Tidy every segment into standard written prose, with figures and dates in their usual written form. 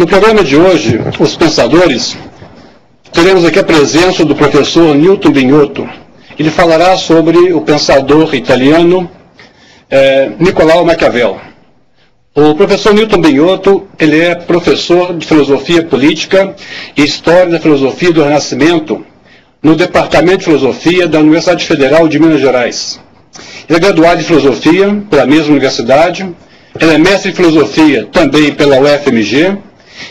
No programa de hoje, Os Pensadores, teremos aqui a presença do professor Newton Bignotto. Ele falará sobre o pensador italiano Niccolò Maquiavel. O professor Newton Bignotto, ele é professor de Filosofia Política e História da Filosofia do Renascimento no Departamento de Filosofia da Universidade Federal de Minas Gerais. Ele é graduado em Filosofia pela mesma universidade, ele é mestre em Filosofia também pela UFMG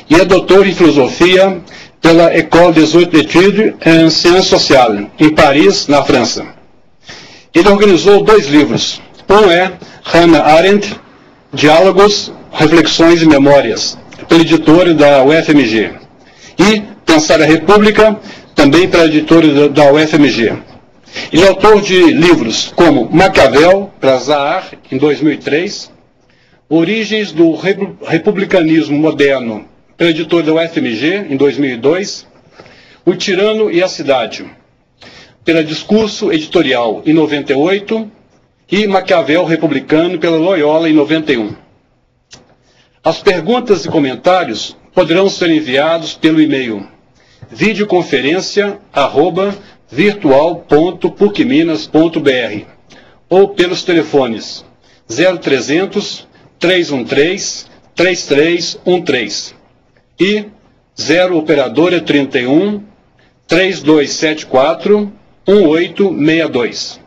e é doutor em Filosofia pela École des Hautes Études en Sciences Sociales, em Paris, na França. Ele organizou 2 livros. Um é Hannah Arendt, Diálogos, Reflexões e Memórias, pela editora da UFMG. E Pensar a República, também pela editora da UFMG. Ele é autor de livros como Maquiavel, para Zahar, em 2003, Origens do Republicanismo Moderno, pela editora da UFMG, em 2002, O Tirano e a Cidade, pela Discurso Editorial, em 98, e Maquiavel Republicano, pela Loyola, em 91. As perguntas e comentários poderão ser enviados pelo e-mail videoconferencia@virtual.pucminas.br ou pelos telefones 0300 313 3313 e 0 operadora 31 3274 1862.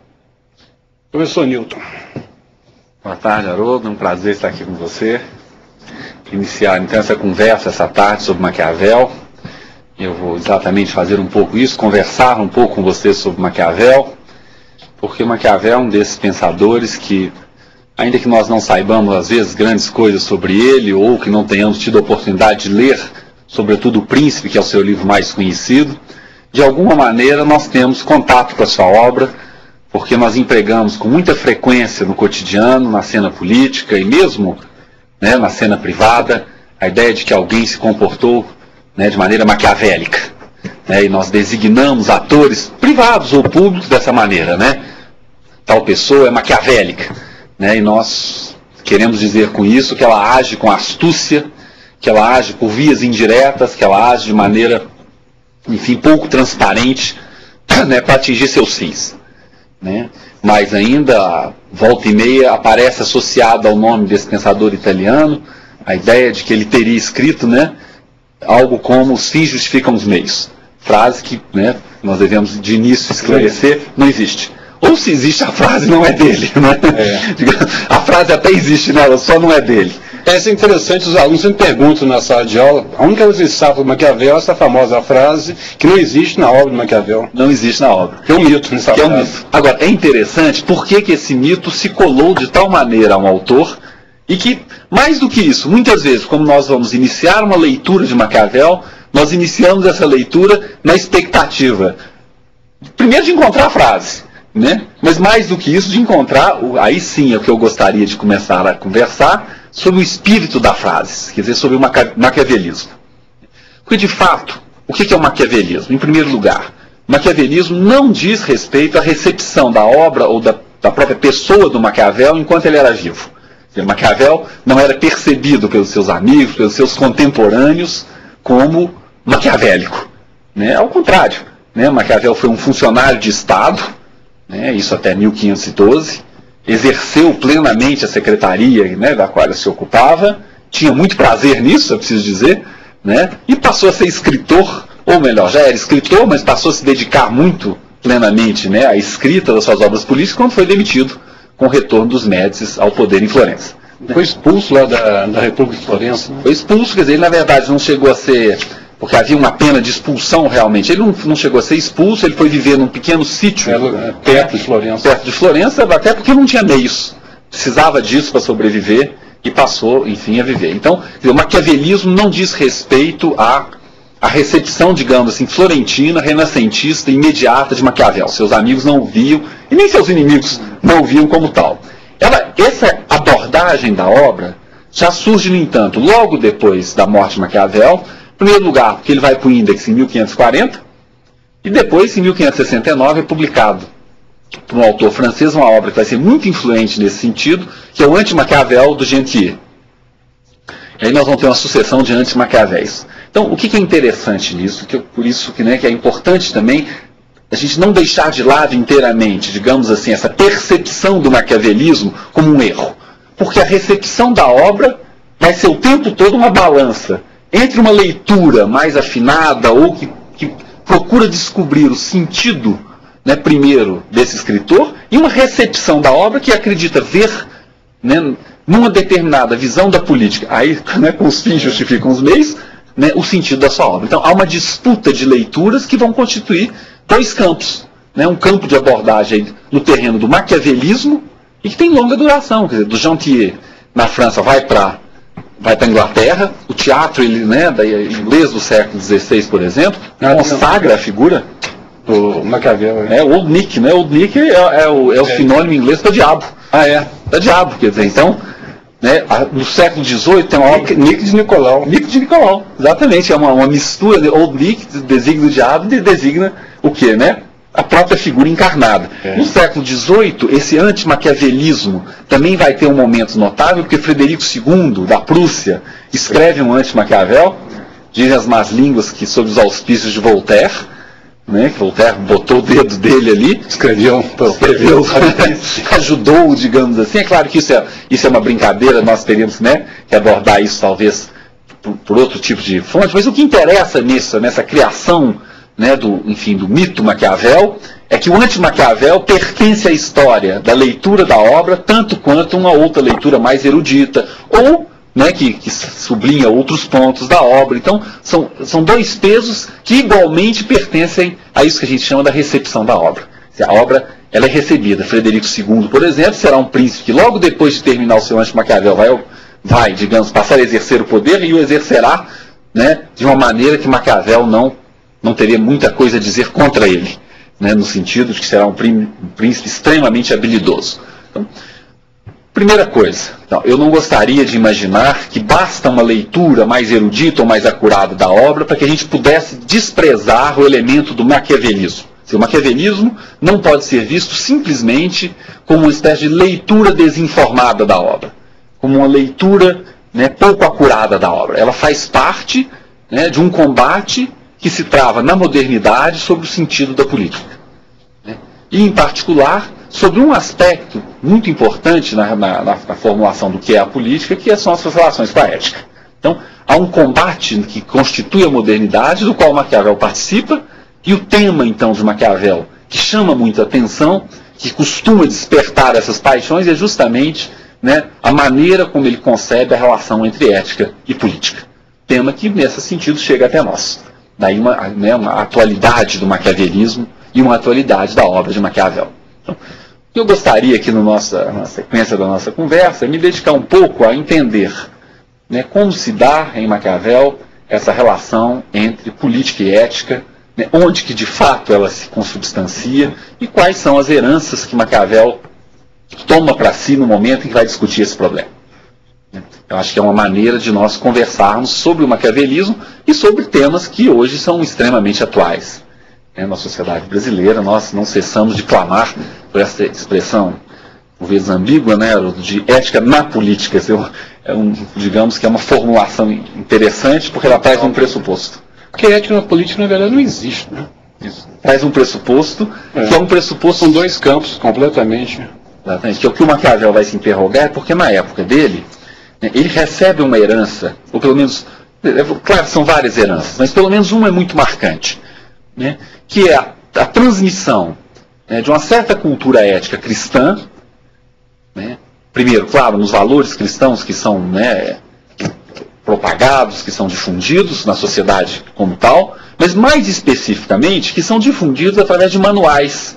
Professor Newton. Boa tarde, Haroldo. Um prazer estar aqui com você. Iniciar então essa conversa essa tarde sobre Maquiavel. Eu vou exatamente fazer um pouco isso, conversar um pouco com você sobre Maquiavel, porque Maquiavel é um desses pensadores que, ainda que nós não saibamos às vezes grandes coisas sobre ele, ou que não tenhamos tido a oportunidade de ler, sobretudo O Príncipe, que é o seu livro mais conhecido, de alguma maneira nós temos contato com a sua obra, porque nós empregamos com muita frequência no cotidiano, na cena política e mesmo na cena privada, a ideia de que alguém se comportou de maneira maquiavélica. E nós designamos atores privados ou públicos dessa maneira. Tal pessoa é maquiavélica. E nós queremos dizer com isso que ela age com astúcia, que ela age por vias indiretas, que ela age de maneira, enfim, pouco transparente, para atingir seus fins. Mas ainda, volta e meia, aparece associado ao nome desse pensador italiano a ideia de que ele teria escrito algo como os fins justificam os meios. Frase que nós devemos de início esclarecer, não existe. Ou se existe, a frase não é dele. A frase até existe, ela só não é dele. Isso é interessante, os alunos sempre perguntam na sala de aula, a única coisa que eles sabem do Maquiavel é essa famosa frase que não existe na obra do Maquiavel. Não existe na obra. Que é um mito nessa frase. É um mito. Agora, é interessante por que esse mito se colou de tal maneira a um autor, e que, mais do que isso, muitas vezes, quando nós vamos iniciar uma leitura de Maquiavel, nós iniciamos essa leitura na expectativa, primeiro de encontrar a frase, mas mais do que isso, de encontrar, aí sim é o que eu gostaria de começar a conversar, sobre o espírito da frase, quer dizer, sobre o maquiavelismo. Porque, de fato, o que é o maquiavelismo? Em primeiro lugar, o maquiavelismo não diz respeito à recepção da obra ou da própria pessoa do Maquiavel enquanto ele era vivo. Maquiavel não era percebido pelos seus amigos, pelos seus contemporâneos, como maquiavélico. Ao contrário, Maquiavel foi um funcionário de Estado, isso até 1512, exerceu plenamente a secretaria da qual ele se ocupava, tinha muito prazer nisso, é preciso dizer, e passou a ser escritor, ou melhor, já era escritor, mas passou a se dedicar muito plenamente à escrita das suas obras políticas quando foi demitido com o retorno dos Médicis ao poder em Florença. Foi expulso lá da República de Florença. Foi expulso, quer dizer, ele na verdade não chegou a ser, porque havia uma pena de expulsão realmente, ele não chegou a ser expulso, ele foi viver num pequeno sítio perto de Florença. Perto de Florença, até porque não tinha meios, precisava disso para sobreviver e passou, enfim, a viver. Então, o maquiavelismo não diz respeito à recepção, digamos assim, florentina, renascentista, imediata de Maquiavel. Seus amigos não o viam, e nem seus inimigos não o viam como tal. Essa abordagem da obra já surge, no entanto, logo depois da morte de Maquiavel, em primeiro lugar, porque ele vai para o Index em 1540, e depois, em 1569, é publicado por um autor francês, uma obra que vai ser muito influente nesse sentido, que é o Anti-Maquiavel do Gentier. E aí nós vamos ter uma sucessão de anti-Maquiavéis. Então, o que é interessante nisso? Por isso que é importante também a gente não deixar de lado inteiramente, digamos assim, essa percepção do maquiavelismo como um erro. Porque a recepção da obra vai ser o tempo todo uma balança entre uma leitura mais afinada ou que procura descobrir o sentido, né, primeiro desse escritor, e uma recepção da obra que acredita ver, né, numa determinada visão da política, aí, né, com os fins justificam os meios, né, o sentido da sua obra. Então há uma disputa de leituras que vão constituir dois campos, né, um campo de abordagem no terreno do maquiavelismo e que tem longa duração, quer dizer, do Jean Thiers na França vai para a Inglaterra, o teatro inglês do século XVI, por exemplo, consagra a figura do Maquiavel. O Old Nick, né? Old Nick é o sinônimo inglês para diabo. Para diabo, quer dizer, então, né, no século XVIII tem uma obra... Nick de Nicolau. Nick de Nicolau, exatamente, é uma mistura de Old Nick, designa o diabo, e designa o quê, né? A própria figura encarnada. No século XVIII, esse anti-maquiavelismo também vai ter um momento notável, porque Frederico II, da Prússia, escreve um anti-Maquiavel, dizem as más línguas que sob os auspícios de Voltaire, né, que Voltaire botou o dedo dele ali, escreveu ajudou, digamos assim. É claro que isso é uma brincadeira, nós teríamos, né, que abordar isso talvez por outro tipo de fonte, mas o que interessa nessa criação, né, do mito Maquiavel, é que o anti-Maquiavel pertence à história da leitura da obra, tanto quanto uma outra leitura mais erudita, ou, né, que sublinha outros pontos da obra. Então, são dois pesos que igualmente pertencem a isso que a gente chama da recepção da obra. A obra ela é recebida. Frederico II, por exemplo, será um príncipe que logo depois de terminar o seu anti-Maquiavel vai, digamos, passar a exercer o poder e o exercerá, né, de uma maneira que Maquiavel não teria muita coisa a dizer contra ele, né, no sentido de que será um príncipe extremamente habilidoso. Então, primeira coisa, eu não gostaria de imaginar que basta uma leitura mais erudita ou mais acurada da obra para que a gente pudesse desprezar o elemento do maquiavelismo. O maquiavelismo não pode ser visto simplesmente como uma espécie de leitura desinformada da obra, como uma leitura, né, pouco acurada da obra. Ela faz parte, né, de um combate que se trava na modernidade sobre o sentido da política, né? E, em particular, sobre um aspecto muito importante na formulação do que é a política, que são as suas relações com a ética. Então, há um combate que constitui a modernidade, do qual Maquiavel participa, e o tema, então, de Maquiavel, que chama muita atenção, que costuma despertar essas paixões, é justamente, né, a maneira como ele concebe a relação entre ética e política. Tema que, nesse sentido, chega até nós. Daí uma atualidade do maquiavelismo e uma atualidade da obra de Maquiavel. Então, eu gostaria aqui na sequência da nossa conversa me dedicar um pouco a entender, né, como se dá em Maquiavel essa relação entre política e ética, né, onde que de fato ela se consubstancia e quais são as heranças que Maquiavel toma para si no momento em que vai discutir esse problema. Eu acho que é uma maneira de nós conversarmos sobre o maquiavelismo e sobre temas que hoje são extremamente atuais. Na sociedade brasileira, nós não cessamos de clamar por essa expressão, por vezes ambígua, né, de ética na política. Digamos que é uma formulação interessante, porque ela traz um pressuposto. Porque ética na política, na verdade, não existe, né? Isso. Traz um pressuposto, que é um pressuposto... São dois campos completamente... Exatamente, que é o que o Maquiavel vai se interrogar, porque na época dele, ele recebe uma herança, ou pelo menos, claro, são várias heranças, mas pelo menos uma é muito marcante, né, que é a transmissão, né, de uma certa cultura ética cristã, né, primeiro, claro, nos valores cristãos que são, né, propagados, que são difundidos na sociedade como tal, mas mais especificamente que são difundidos através de manuais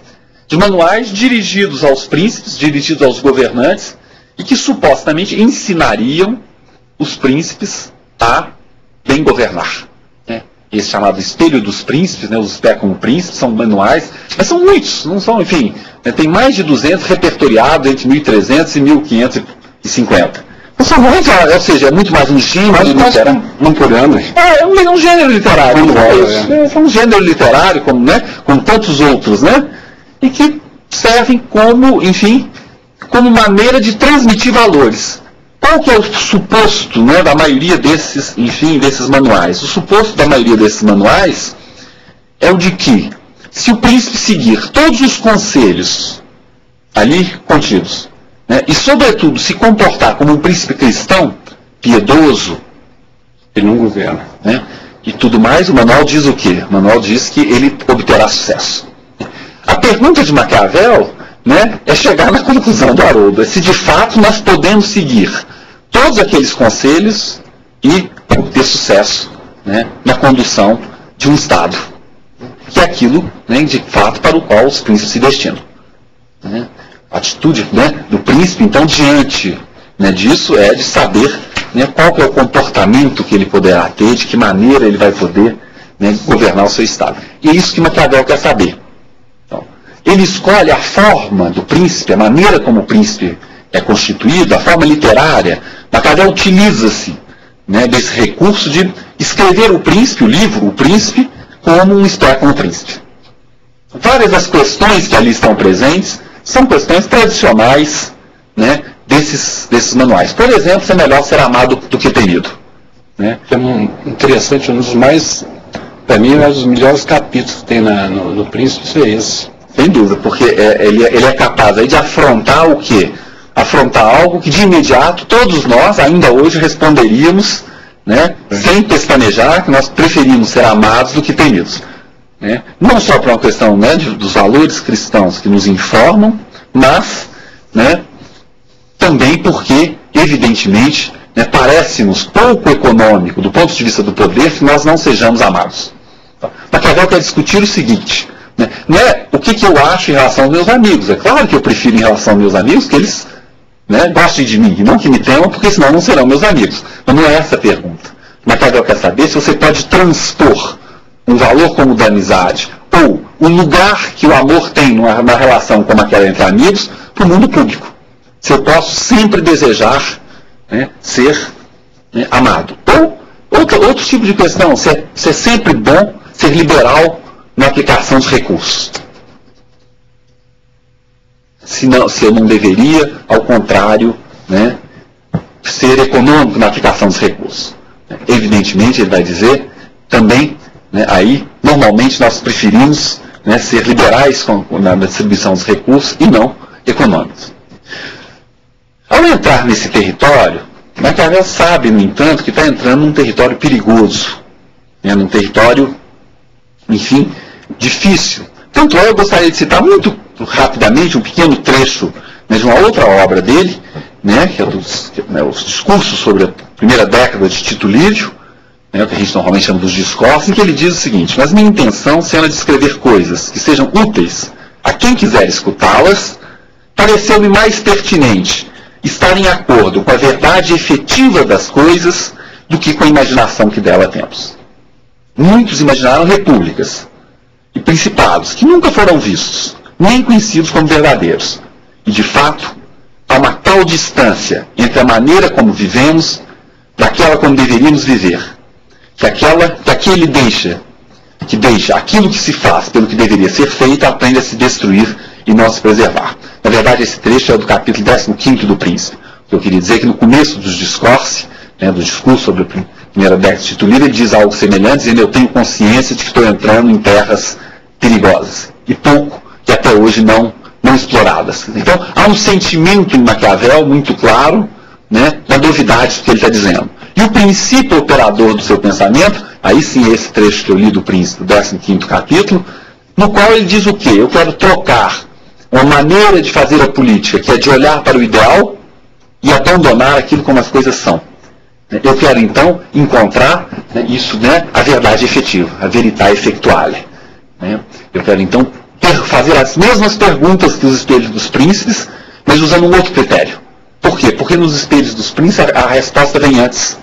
dirigidos aos príncipes, dirigidos aos governantes, e que supostamente ensinariam os príncipes a bem governar. Né? Esse chamado Espelho dos Príncipes, né, os Espé como Príncipes, são manuais, mas são muitos, não são, enfim, né, tem mais de 200 repertoriados entre 1300 e 1550. São muito, ou seja, é muito mais um gênero literário. Um por ano. É um gênero literário. É um gênero literário, como tantos outros, né? E que servem como, enfim, como maneira de transmitir valores. qual que é o suposto, né, da maioria desses, enfim, desses manuais? O suposto da maioria desses manuais é o de que, se o príncipe seguir todos os conselhos ali contidos, né, e sobretudo se comportar como um príncipe cristão, piedoso, Ele não governa. né, e tudo mais, o manual diz o quê? O manual diz que ele obterá sucesso. A pergunta de Maquiavel, né, é chegar na conclusão do Haroldo, é se de fato nós podemos seguir todos aqueles conselhos e ter sucesso, né, na condução de um Estado, que é aquilo, né, de fato para o qual os príncipes se destinam. Né? A atitude, né, do príncipe, então, diante, né, disso é de saber, né, qual que é o comportamento que ele poderá ter, de que maneira ele vai poder, né, governar o seu Estado. E é isso que Maquiavel quer saber. Então, ele escolhe a forma do príncipe, a maneira como o príncipe é constituído, a forma literária. Maquiavel utiliza-se, né, desse recurso de escrever o príncipe, o livro, o príncipe, como um espetáculo príncipe. Várias das questões que ali estão presentes são questões tradicionais, né, desses manuais. Por exemplo, ser melhor ser amado do que temido. Né? É interessante, um dos mais, para mim, um dos melhores capítulos que tem no Príncipe, isso é esse. Sem dúvida, porque ele é capaz aí de afrontar o quê? Afrontar algo que de imediato todos nós ainda hoje responderíamos, né, sem pestanejar, que nós preferimos ser amados do que temidos. Né? Não só por uma questão, né, dos valores cristãos que nos informam, mas, né, também porque, evidentemente, né, parece-nos pouco econômico, do ponto de vista do poder, que nós não sejamos amados. Maquiavel quer discutir o seguinte, né, não é o que eu acho em relação aos meus amigos. É claro que eu prefiro em relação aos meus amigos que eles, né, gostem de mim, e não que me temam, porque senão não serão meus amigos. Mas não é essa a pergunta. Maquiavel quer saber se você pode transpor um valor como o da amizade, ou o lugar que o amor tem na relação como aquela entre amigos, para o mundo público. Se eu posso sempre desejar, né, ser, né, amado. Ou outro tipo de questão, se é sempre bom ser liberal na aplicação dos recursos. Se eu não deveria, ao contrário, né, ser econômico na aplicação dos recursos. Evidentemente, ele vai dizer também, né, aí, normalmente nós preferimos, né, ser liberais na distribuição dos recursos e não econômicos. Ao entrar nesse território, Maquiavel sabe, no entanto, que está entrando num território perigoso, né, num território, enfim, difícil. Tanto é, eu gostaria de citar muito rapidamente um pequeno trecho, né, de uma outra obra dele, né, que é os discursos sobre a primeira década de Tito Livio, né, o que a gente normalmente chama dos discursos, em que ele diz o seguinte: mas minha intenção, sendo a de escrever coisas que sejam úteis a quem quiser escutá-las, pareceu-me mais pertinente estar em acordo com a verdade efetiva das coisas do que com a imaginação que dela temos. Muitos imaginaram repúblicas e principados que nunca foram vistos, nem conhecidos como verdadeiros. E, de fato, há uma tal distância entre a maneira como vivemos daquela como deveríamos viver, que aquele deixa aquilo que se faz pelo que deveria ser feito, aprende a se destruir e não se preservar. Na verdade, esse trecho é do capítulo 15º do Príncipe. O que eu queria dizer é que no começo dos discursos, né, do discurso sobre a primeira década de Tito Livio, ele diz algo semelhante, dizendo: eu tenho consciência de que estou entrando em terras perigosas e pouco que até hoje não exploradas. Então, há um sentimento em Maquiavel muito claro, né, da novidade que ele está dizendo. E o princípio operador do seu pensamento, aí sim é esse trecho que eu li do Príncipe, do 15º capítulo, no qual ele diz o quê? Eu quero trocar uma maneira de fazer a política, que é de olhar para o ideal e abandonar aquilo como as coisas são. Eu quero, então, encontrar, né, isso, né, a verdade efetiva, a verità effectuale. Né? Eu quero, então, fazer as mesmas perguntas que os espelhos dos príncipes, mas usando um outro critério. Por quê? Porque nos espelhos dos príncipes a resposta vem antes.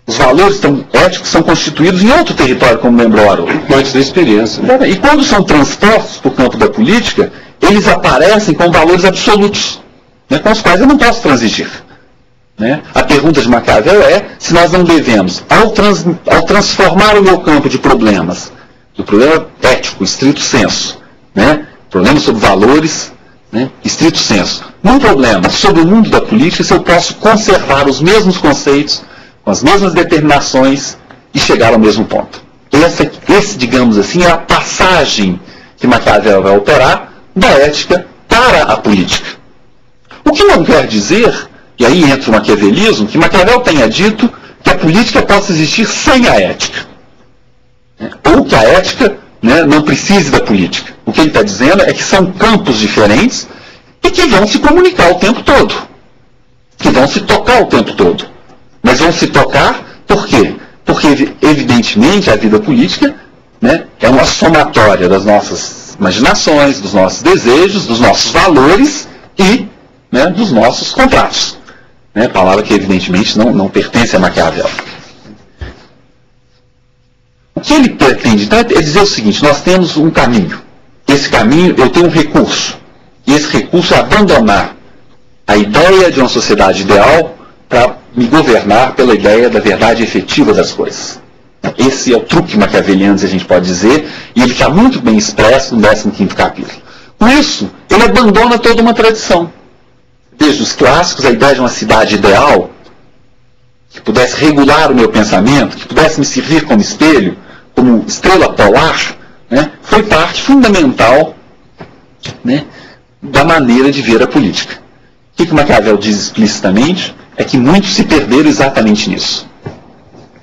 Os valores éticos são constituídos em outro território, como lembrou Haroldo. Antes da experiência. Né? E quando são transpostos para o campo da política, eles aparecem com valores absolutos, né, com os quais eu não posso transigir. Né? A pergunta de Maquiavel é se nós não devemos, ao transformar o meu campo de problemas, do problema ético, estrito senso, né, problemas sobre valores, né, estrito senso, num problema sobre o mundo da política, se eu posso conservar os mesmos conceitos, com as mesmas determinações e chegar ao mesmo ponto. Esse, digamos assim, é a passagem que Maquiavel vai operar da ética para a política. O que não quer dizer, e aí entra o maquiavelismo, que Maquiavel tenha dito que a política possa existir sem a ética. Ou que a ética, né, não precise da política. O que ele está dizendo é que são campos diferentes e que vão se comunicar o tempo todo. Que vão se tocar o tempo todo. Mas vão se tocar por quê? Porque, evidentemente, a vida política, né, é uma somatória das nossas imaginações, dos nossos desejos, dos nossos valores e, né, dos nossos contratos. Né, palavra que, evidentemente, não pertence a Maquiavel. O que ele pretende, então, é dizer o seguinte: nós temos um caminho. Esse caminho, eu tenho um recurso. E esse recurso é abandonar a ideia de uma sociedade ideal para me governar pela ideia da verdade efetiva das coisas. Esse é o truque maquiaveliano, a gente pode dizer, e ele está muito bem expresso no 15º capítulo. Com isso, ele abandona toda uma tradição. Desde os clássicos, a ideia de uma cidade ideal, que pudesse regular o meu pensamento, que pudesse me servir como espelho, como estrela polar, né, foi parte fundamental, né, da maneira de ver a política. O que Maquiavel diz explicitamente é que muitos se perderam exatamente nisso.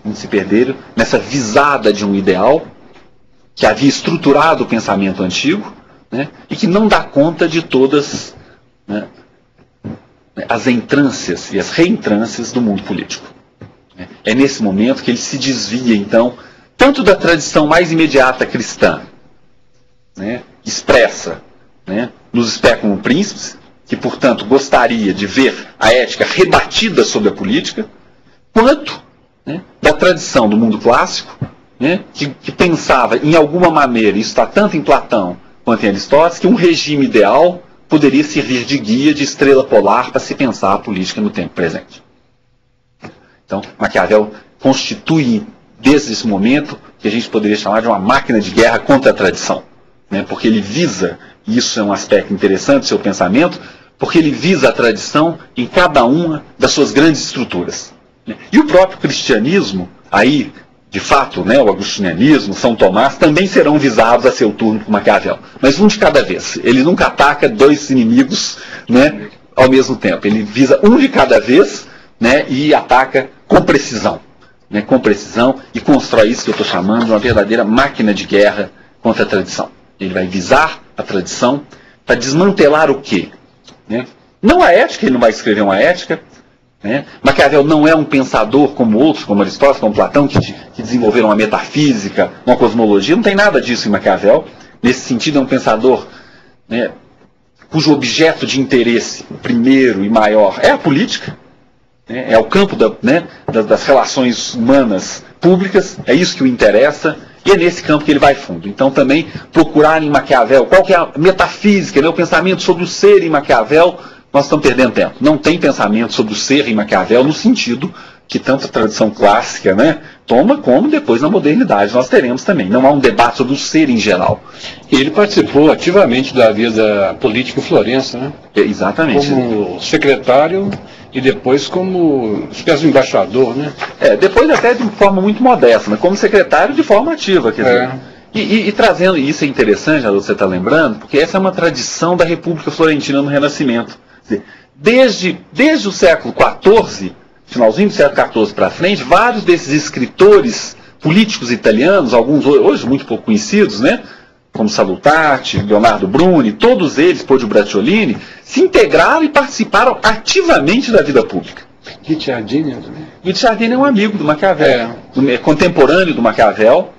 Muitos se perderam nessa visada de um ideal que havia estruturado o pensamento antigo, né, e que não dá conta de todas, né, as entrâncias e as reentrâncias do mundo político. É nesse momento que ele se desvia, então, tanto da tradição mais imediata cristã, né, expressa, né, nos Speculum Principes, que, portanto, gostaria de ver a ética rebatida sobre a política, quanto, né, da tradição do mundo clássico, né, que pensava, em alguma maneira, isso está tanto em Platão quanto em Aristóteles, que um regime ideal poderia servir de guia, de estrela polar, para se pensar a política no tempo presente. Então, Maquiavel constitui, desde esse momento, que a gente poderia chamar de uma máquina de guerra contra a tradição. Né, porque ele visa, e isso é um aspecto interessante do seu pensamento, porque ele visa a tradição em cada uma das suas grandes estruturas. E o próprio cristianismo, aí, de fato, né, o agostinianismo, São Tomás, também serão visados a seu turno por Maquiavel. Mas um de cada vez. Ele nunca ataca dois inimigos, né, ao mesmo tempo. Ele visa um de cada vez, né, e ataca com precisão. Né, com precisão, e constrói isso que eu estou chamando de uma verdadeira máquina de guerra contra a tradição. Ele vai visar a tradição para desmantelar o quê? Né? Não a ética, ele não vai escrever uma ética. Né? Maquiavel não é um pensador como outros, como Aristóteles, como Platão, que desenvolveram uma metafísica, uma cosmologia. Não tem nada disso em Maquiavel. Nesse sentido, é um pensador, né, cujo objeto de interesse, primeiro e maior, é a política. Né? É o campo das relações humanas públicas. É isso que o interessa. E é nesse campo que ele vai fundo. Então, também, procurar em Maquiavel qual que é a metafísica, né, o pensamento sobre o ser em Maquiavel, nós estamos perdendo tempo. Não tem pensamento sobre o ser em Maquiavel no sentido que tanto a tradição clássica, né, toma, como depois na modernidade nós teremos também. Não há um debate sobre o ser em geral. E ele participou ativamente da vida política em Florença, né? Exatamente. Como secretário e depois como espécie de embaixador, né? Depois até de forma muito modesta, mas como secretário de forma ativa, quer dizer. E trazendo, e isso é interessante, você está lembrando, porque essa é uma tradição da República Florentina no Renascimento. Quer dizer, desde o século XIV, finalzinho do século XIV para frente, vários desses escritores políticos italianos, alguns hoje muito pouco conhecidos, né, como Salutati, Leonardo Bruni, todos eles, Poggio Bracciolini, se integraram e participaram ativamente da vida pública. Guicciardini é um amigo do Maquiavel, é contemporâneo do Maquiavel,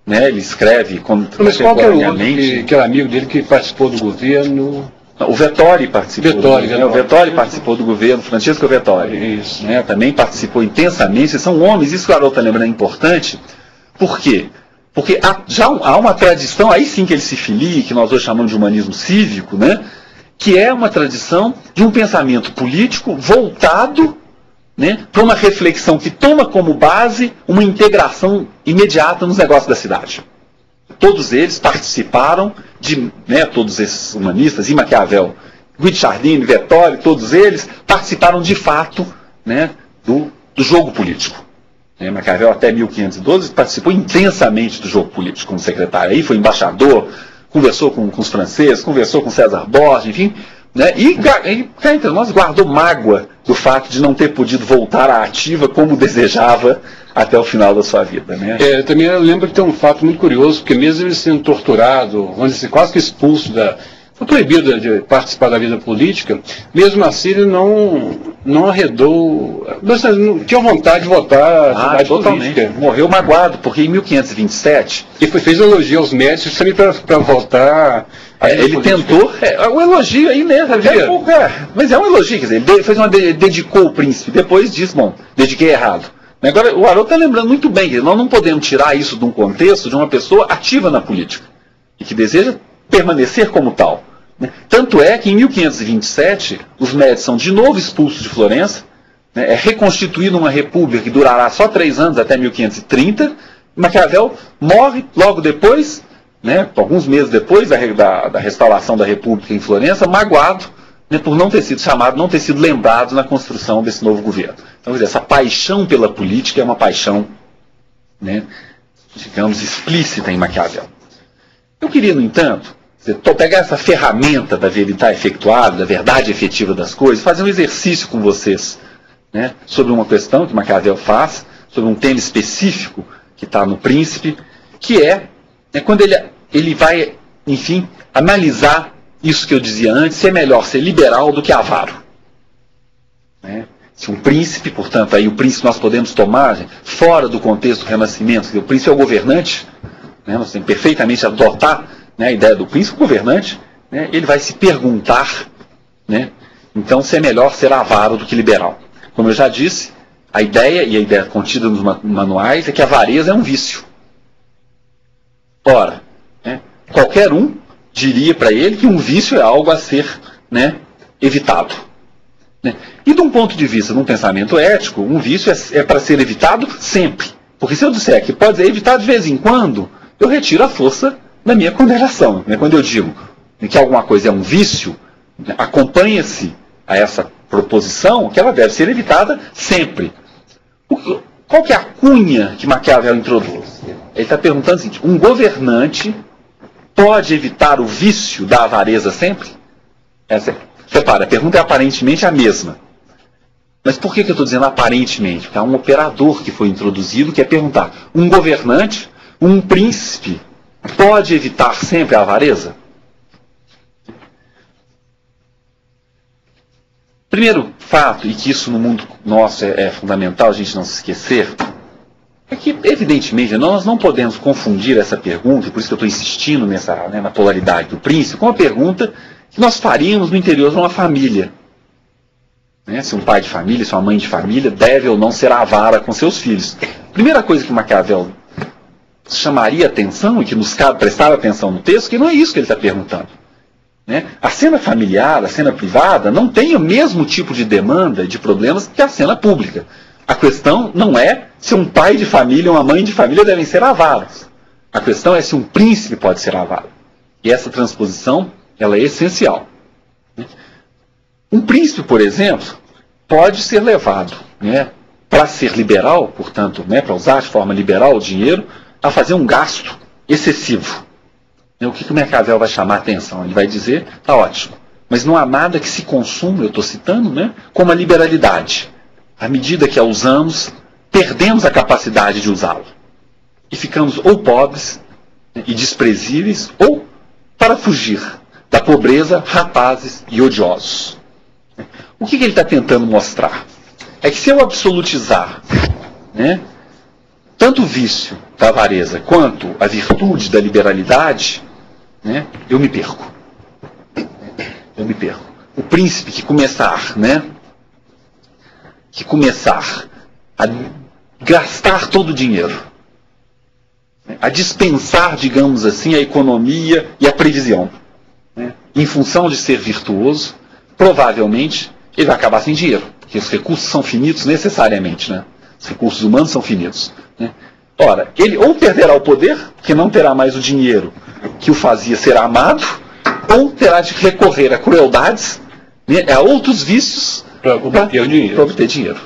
né, ele escreve Mas qual que era o outro que era amigo dele que participou do governo? O Vettori participou. O Vettori participou do governo, Francesco Vettori. Isso. Né, também participou intensamente. São homens, isso que o Haroldo está lembrando é importante. Por quê? Porque já há uma tradição, aí sim que ele se filia, que nós hoje chamamos de humanismo cívico, né, que é uma tradição de um pensamento político voltado, né, para uma reflexão que toma como base uma integração imediata nos negócios da cidade. Todos eles participaram todos esses humanistas, e Maquiavel Guicciardini, Vettori, todos eles participaram de fato, né, do jogo político. Maquiavel até 1512 participou intensamente do jogo político como secretário. Aí foi embaixador, conversou com os franceses, conversou com César Borges, enfim, né, e cá entre nós guardou mágoa do fato de não ter podido voltar à ativa como desejava até o final da sua vida. Né? Também eu lembro que tem um fato muito curioso, porque mesmo ele sendo torturado, vamos dizer, quase que expulso foi proibido de participar da vida política, mesmo assim ele não arredou, não tinha vontade de votar na atividade política. Morreu magoado, porque em 1527... E fez um elogio aos médicos também para votar... ele tentou, o elogio aí, né? Mas é um elogio, quer dizer, ele dedicou o príncipe, depois disse, bom, dediquei errado. Agora, o Haroldo está lembrando muito bem que nós não podemos tirar isso de um contexto de uma pessoa ativa na política e que deseja permanecer como tal. Tanto é que em 1527 os Médici são de novo expulsos de Florença, né, é reconstituída uma república que durará só 3 anos, até 1530, e Maquiavel morre logo depois, né, alguns meses depois da restauração da república em Florença, magoado, né, por não ter sido chamado, não ter sido lembrado na construção desse novo governo. Então, quer dizer, essa paixão pela política é uma paixão, né, digamos, explícita em Maquiavel. Eu queria, no entanto, pegar essa ferramenta da veritas effectuada, da verdade efetiva das coisas, fazer um exercício com vocês, né, sobre uma questão que Maquiavel faz, sobre um tema específico que está no Príncipe, que é quando ele vai, enfim, analisar isso que eu dizia antes, se é melhor ser liberal do que avaro. Né? Se um príncipe, portanto, aí o príncipe nós podemos tomar fora do contexto do Renascimento, o príncipe é o governante, né, nós temos perfeitamente adotar, né, a ideia do príncipe governante, né, ele vai se perguntar, né, então, se é melhor ser avaro do que liberal. Como eu já disse, a ideia, e a ideia contida nos manuais, é que a avareza é um vício. Ora, né, qualquer um diria para ele que um vício é algo a ser, né, evitado. Né? E de um ponto de vista, de um pensamento ético, um vício é para ser evitado sempre. Porque se eu disser que pode ser evitado de vez em quando, eu retiro a força da minha condenação. Né? Quando eu digo que alguma coisa é um vício, né, acompanha-se a essa proposição que ela deve ser evitada sempre. Qual que é a cunha que Maquiavel introduz? Ele está perguntando o seguinte: um governante pode evitar o vício da avareza sempre? Repara, a pergunta é aparentemente a mesma. Mas por que eu estou dizendo aparentemente? Porque há um operador que foi introduzido que é perguntar: um governante, um príncipe, pode evitar sempre a avareza? Primeiro fato, e que isso no mundo nosso é fundamental a gente não se esquecer, é que, evidentemente, nós não podemos confundir essa pergunta, e por isso que eu estou insistindo na polaridade do príncipe, com a pergunta que nós faríamos no interior de uma família. Né? Se um pai de família, se uma mãe de família deve ou não ser avara com seus filhos. Primeira coisa que Maquiavel chamaria atenção, e que nos cabe prestar atenção no texto, que não é isso que ele está perguntando. Né? A cena familiar, a cena privada, não tem o mesmo tipo de demanda e de problemas que a cena pública. A questão não é se um pai de família ou uma mãe de família devem ser avaros. A questão é se um príncipe pode ser avaro. E essa transposição, ela é essencial. Um príncipe, por exemplo, pode ser levado, né, para ser liberal, portanto, né, para usar de forma liberal o dinheiro, a fazer um gasto excessivo. O que o Maquiavel vai chamar a atenção? Ele vai dizer, tá ótimo, mas não há nada que se consuma, eu estou citando, né, como a liberalidade. À medida que a usamos, perdemos a capacidade de usá-la. E ficamos ou pobres, né, e desprezíveis, ou, para fugir da pobreza, rapazes e odiosos. O que ele está tentando mostrar? É que se eu absolutizar, né, tanto o vício da avareza quanto a virtude da liberalidade, né, eu me perco. Eu me perco. O príncipe que começar, né, a gastar todo o dinheiro, a dispensar, digamos assim, a economia e a previsão, né, em função de ser virtuoso, provavelmente ele vai acabar sem dinheiro, porque os recursos são finitos necessariamente, né? Os recursos humanos são finitos. Né? Ora, ele ou perderá o poder, porque não terá mais o dinheiro que o fazia ser amado, ou terá de recorrer a crueldades né, a outros vícios para obter dinheiro.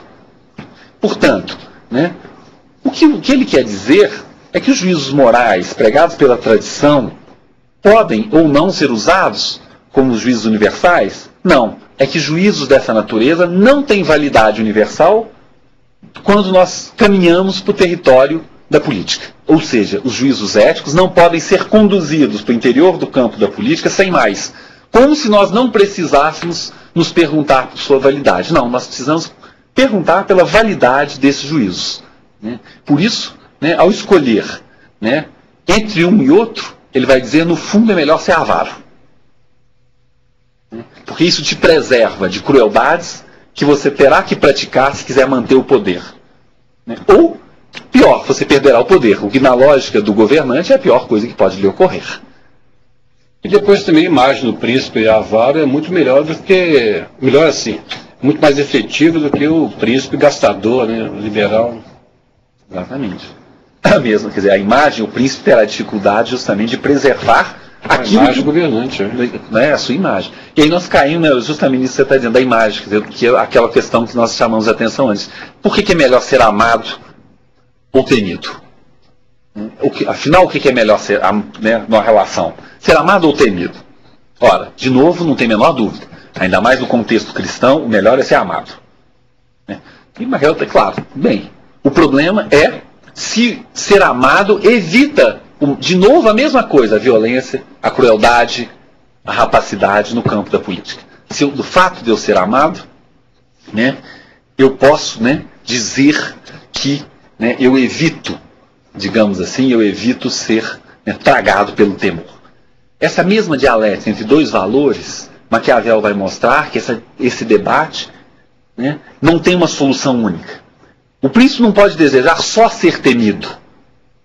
Portanto, né, o que ele quer dizer é que os juízos morais pregados pela tradição podem ou não ser usados como os juízos universais? Não. É que juízos dessa natureza não têm validade universal quando nós caminhamos para o território da política. Ou seja, os juízos éticos não podem ser conduzidos para o interior do campo da política sem mais. Como se nós não precisássemos nos perguntar por sua validade. Não, nós precisamos perguntar pela validade desses juízos. Né? Por isso, né, ao escolher, né, entre um e outro, ele vai dizer, no fundo é melhor ser avaro. Porque isso te preserva de crueldades que você terá que praticar se quiser manter o poder. Né? Ou, pior, você perderá o poder, o que na lógica do governante é a pior coisa que pode lhe ocorrer. E depois também a imagem do príncipe avaro é muito melhor do que, melhor assim, muito mais efetiva do que o príncipe gastador, né, liberal. Exatamente. Mesmo, quer dizer, a imagem, o príncipe terá dificuldade justamente de preservar aquilo a imagem governante, né, a sua imagem. E aí nós caímos, né, justamente nisso que você está dizendo, da imagem, quer dizer, que é aquela questão que nós chamamos a atenção antes. Por que é melhor ser amado ou temido? Afinal, o que é melhor ser, né, numa relação? Ser amado ou temido? Ora, de novo, não tem a menor dúvida. Ainda mais no contexto cristão, o melhor é ser amado. Né? E, mas, é claro, bem, o problema é se ser amado evita, de novo, a mesma coisa, a violência, a crueldade, a rapacidade no campo da política. Se do fato de eu ser amado, né, eu posso, né, dizer que, né, eu evito, digamos assim, eu evito ser, né, tragado pelo temor. Essa mesma dialética entre dois valores, Maquiavel vai mostrar que esse debate, né, não tem uma solução única. O príncipe não pode desejar só ser temido,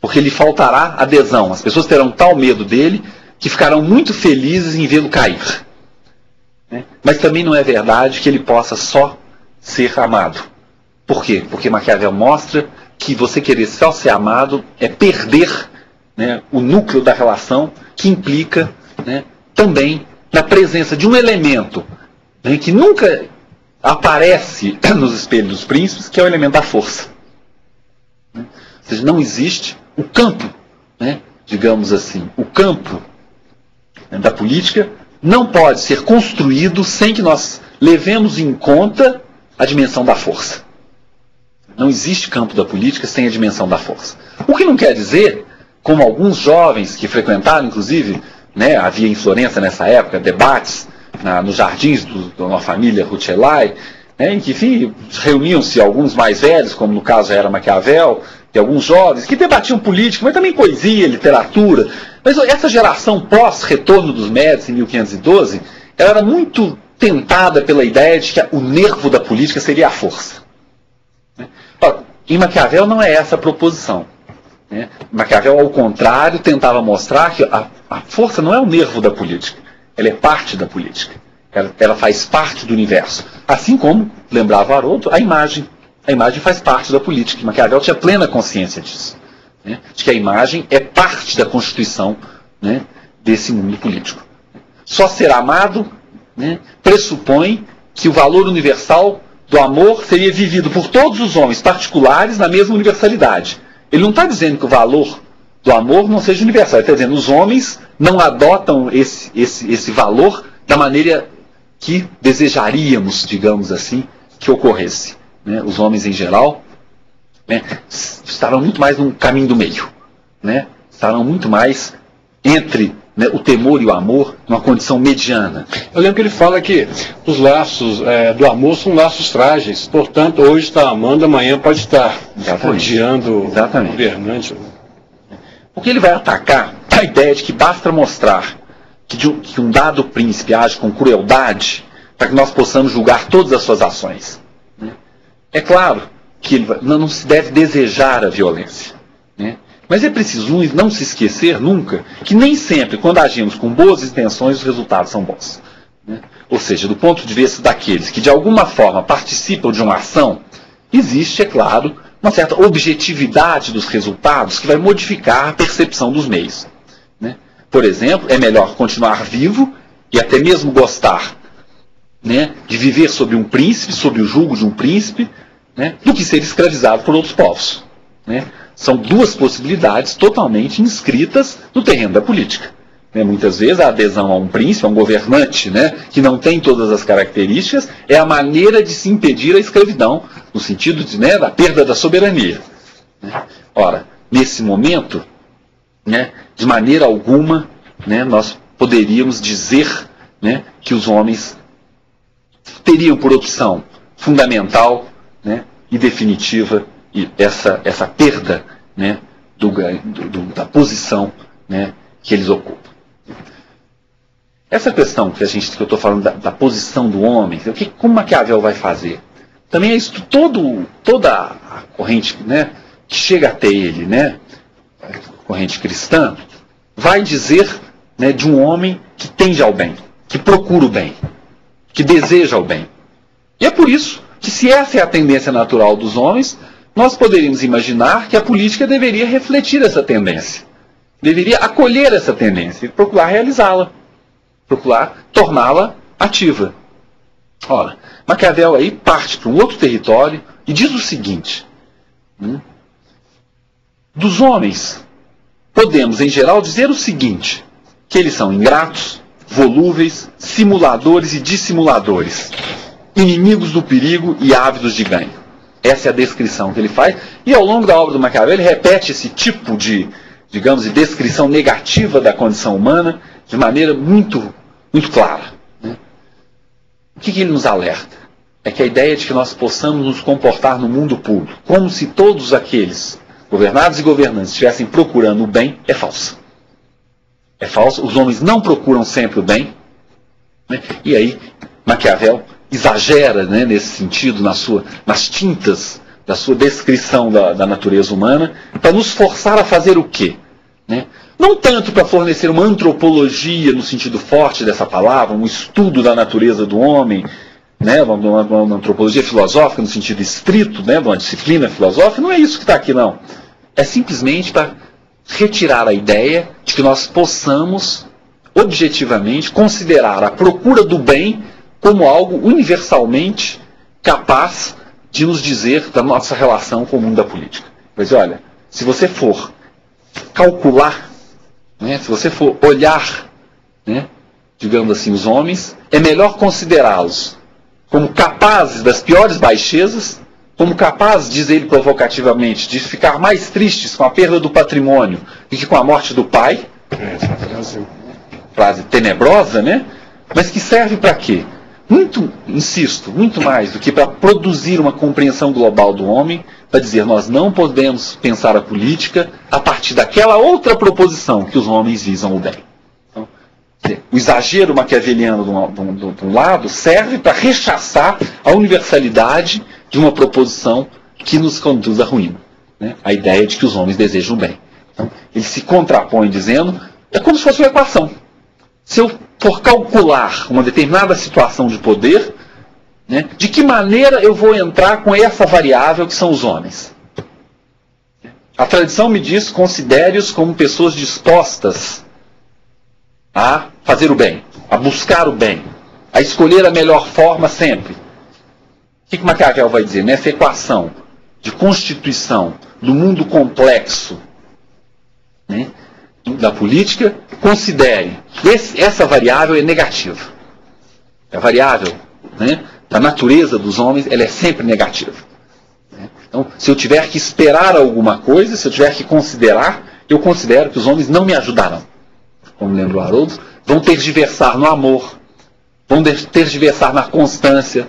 porque lhe faltará adesão. As pessoas terão tal medo dele que ficarão muito felizes em vê-lo cair. Né? Mas também não é verdade que ele possa só ser amado. Por quê? Porque Maquiavel mostra que você querer só ser amado é perder, né, o núcleo da relação, que implica, né, também na presença de um elemento, né, que nunca aparece nos espelhos dos príncipes, que é o elemento da força. Ou seja, não existe o campo, né, digamos assim, o campo, né, da política não pode ser construído sem que nós levemos em conta a dimensão da força. Não existe campo da política sem a dimensão da força. O que não quer dizer, como alguns jovens que frequentaram, inclusive, né, havia em Florença nessa época debates nos jardins de uma família Rucellai, né, em que, enfim, reuniam-se alguns mais velhos, como no caso era Maquiavel, e alguns jovens, que debatiam política, mas também poesia, literatura. Mas essa geração pós-retorno dos Médici, em 1512, ela era muito tentada pela ideia de que o nervo da política seria a força. Em Maquiavel não é essa a proposição. Né? Maquiavel, ao contrário, tentava mostrar que a força não é o nervo da política, ela é parte da política. Ela faz parte do universo. Assim como, lembrava Haroldo, a imagem faz parte da política. Maquiavel tinha plena consciência disso. Né? De que a imagem é parte da constituição, né, desse mundo político. Só ser amado, né, pressupõe que o valor universal do amor seria vivido por todos os homens particulares na mesma universalidade. Ele não está dizendo que o valor do amor não seja universal. Ele está dizendo que os homens não adotam esse valor da maneira que desejaríamos, digamos assim, que ocorresse. Né? Os homens em geral, né, estarão muito mais no caminho do meio. Né? Estarão muito mais entre, né, o temor e o amor, numa condição mediana. Eu lembro que ele fala que os laços do amor são laços frágeis. Portanto, hoje está amando, amanhã pode estar odiando o governante. Porque ele vai atacar a ideia de que basta mostrar que um dado príncipe age com crueldade para que nós possamos julgar todas as suas ações. É claro que não se deve desejar a violência. Né? Mas é preciso não se esquecer nunca que nem sempre, quando agimos com boas intenções, os resultados são bons. Né? Ou seja, do ponto de vista daqueles que de alguma forma participam de uma ação, existe, é claro, uma certa objetividade dos resultados que vai modificar a percepção dos meios. Né? Por exemplo, é melhor continuar vivo e até mesmo gostar né, de viver sob um príncipe, sob o jugo de um príncipe, né, do que ser escravizado por outros povos. Né? São duas possibilidades totalmente inscritas no terreno da política. Né? Muitas vezes a adesão a um príncipe, a um governante, né, que não tem todas as características, é a maneira de se impedir a escravidão, no sentido de, né, da perda da soberania. Né? Ora, nesse momento, né, de maneira alguma, né, nós poderíamos dizer, né, que os homens teriam por opção fundamental, né, e definitiva essa perda, né, da posição, né, que eles ocupam. Essa questão que eu estou falando da posição do homem, como Maquiavel vai fazer? Também é isso, toda a corrente, né, que chega até ele, né, a corrente cristã, vai dizer, né, de um homem que tende ao bem, que procura o bem, que deseja o bem. E é por isso que, se essa é a tendência natural dos homens, nós poderíamos imaginar que a política deveria refletir essa tendência, deveria acolher essa tendência e procurar realizá-la, procurar torná-la ativa. Ora, Maquiavel aí parte para um outro território e diz o seguinte: dos homens, podemos, em geral, dizer o seguinte, que eles são ingratos, volúveis, simuladores e dissimuladores, inimigos do perigo e ávidos de ganho. Essa é a descrição que ele faz, e ao longo da obra do Maquiavel ele repete esse tipo de, digamos, de descrição negativa da condição humana de maneira muito, muito clara. Né? O que ele nos alerta? É que a ideia de que nós possamos nos comportar no mundo público como se todos aqueles governados e governantes estivessem procurando o bem é falsa. É falso, os homens não procuram sempre o bem, né? E aí Maquiavel exagera, né, nesse sentido, nas tintas da sua descrição da natureza humana, para nos forçar a fazer o quê? Né? Não tanto para fornecer uma antropologia no sentido forte dessa palavra, um estudo da natureza do homem, né, uma antropologia filosófica no sentido estrito, né, uma disciplina filosófica, não é isso que está aqui, não. É simplesmente para retirar a ideia de que nós possamos, objetivamente, considerar a procura do bem como algo universalmente capaz de nos dizer da nossa relação com o mundo da política. Mas olha, se você for calcular, né, se você for olhar, né, digamos assim, os homens, é melhor considerá-los como capazes das piores baixezas, como capazes, diz ele provocativamente, de ficar mais tristes com a perda do patrimônio do que com a morte do pai. Frase tenebrosa, né? Mas que serve para quê? Insisto, muito mais do que para produzir uma compreensão global do homem, para dizer nós não podemos pensar a política a partir daquela outra proposição que os homens visam o bem. Então, o exagero maquiaveliano de um lado serve para rechaçar a universalidade de uma proposição que nos conduz à ruína, né? A ideia de que os homens desejam o bem. Então, ele se contrapõe dizendo, é como se fosse uma equação. Se eu for calcular uma determinada situação de poder, né, de que maneira eu vou entrar com essa variável que são os homens? A tradição me diz, considere-os como pessoas dispostas a fazer o bem, a buscar o bem, a escolher a melhor forma sempre. O que Maquiavel vai dizer? Nessa equação de constituição do mundo complexo, né, da política, considere essa variável é negativa. A variável, né, da natureza dos homens, ela é sempre negativa. Então, se eu tiver que esperar alguma coisa, se eu tiver que considerar, eu considero que os homens não me ajudarão. Como lembra o Haroldo, vão tergiversar no amor, vão tergiversar na constância,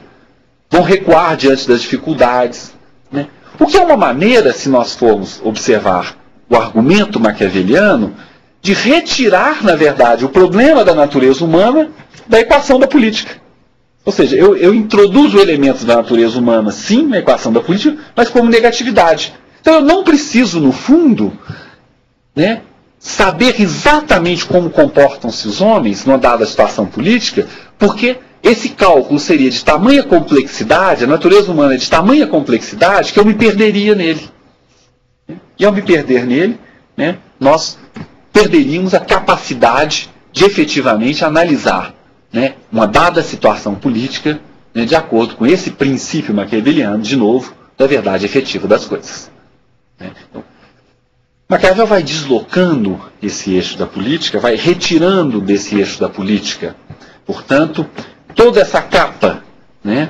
vão recuar diante das dificuldades. Né? O que é uma maneira, se nós formos observar o argumento maquiaveliano, de retirar, na verdade, o problema da natureza humana da equação da política. Ou seja, eu introduzo elementos da natureza humana, sim, na equação da política, mas como negatividade. Então eu não preciso, no fundo, né, saber exatamente como comportam-se os homens numa dada situação política, porque esse cálculo seria de tamanha complexidade, a natureza humana é de tamanha complexidade, que eu me perderia nele. E ao me perder nele, né, nós perderíamos a capacidade de efetivamente analisar, né, uma dada situação política, né, de acordo com esse princípio maquiaveliano, de novo, da verdade efetiva das coisas. Né? Então, Maquiavel vai deslocando esse eixo da política, vai retirando desse eixo da política, portanto, toda essa capa, né,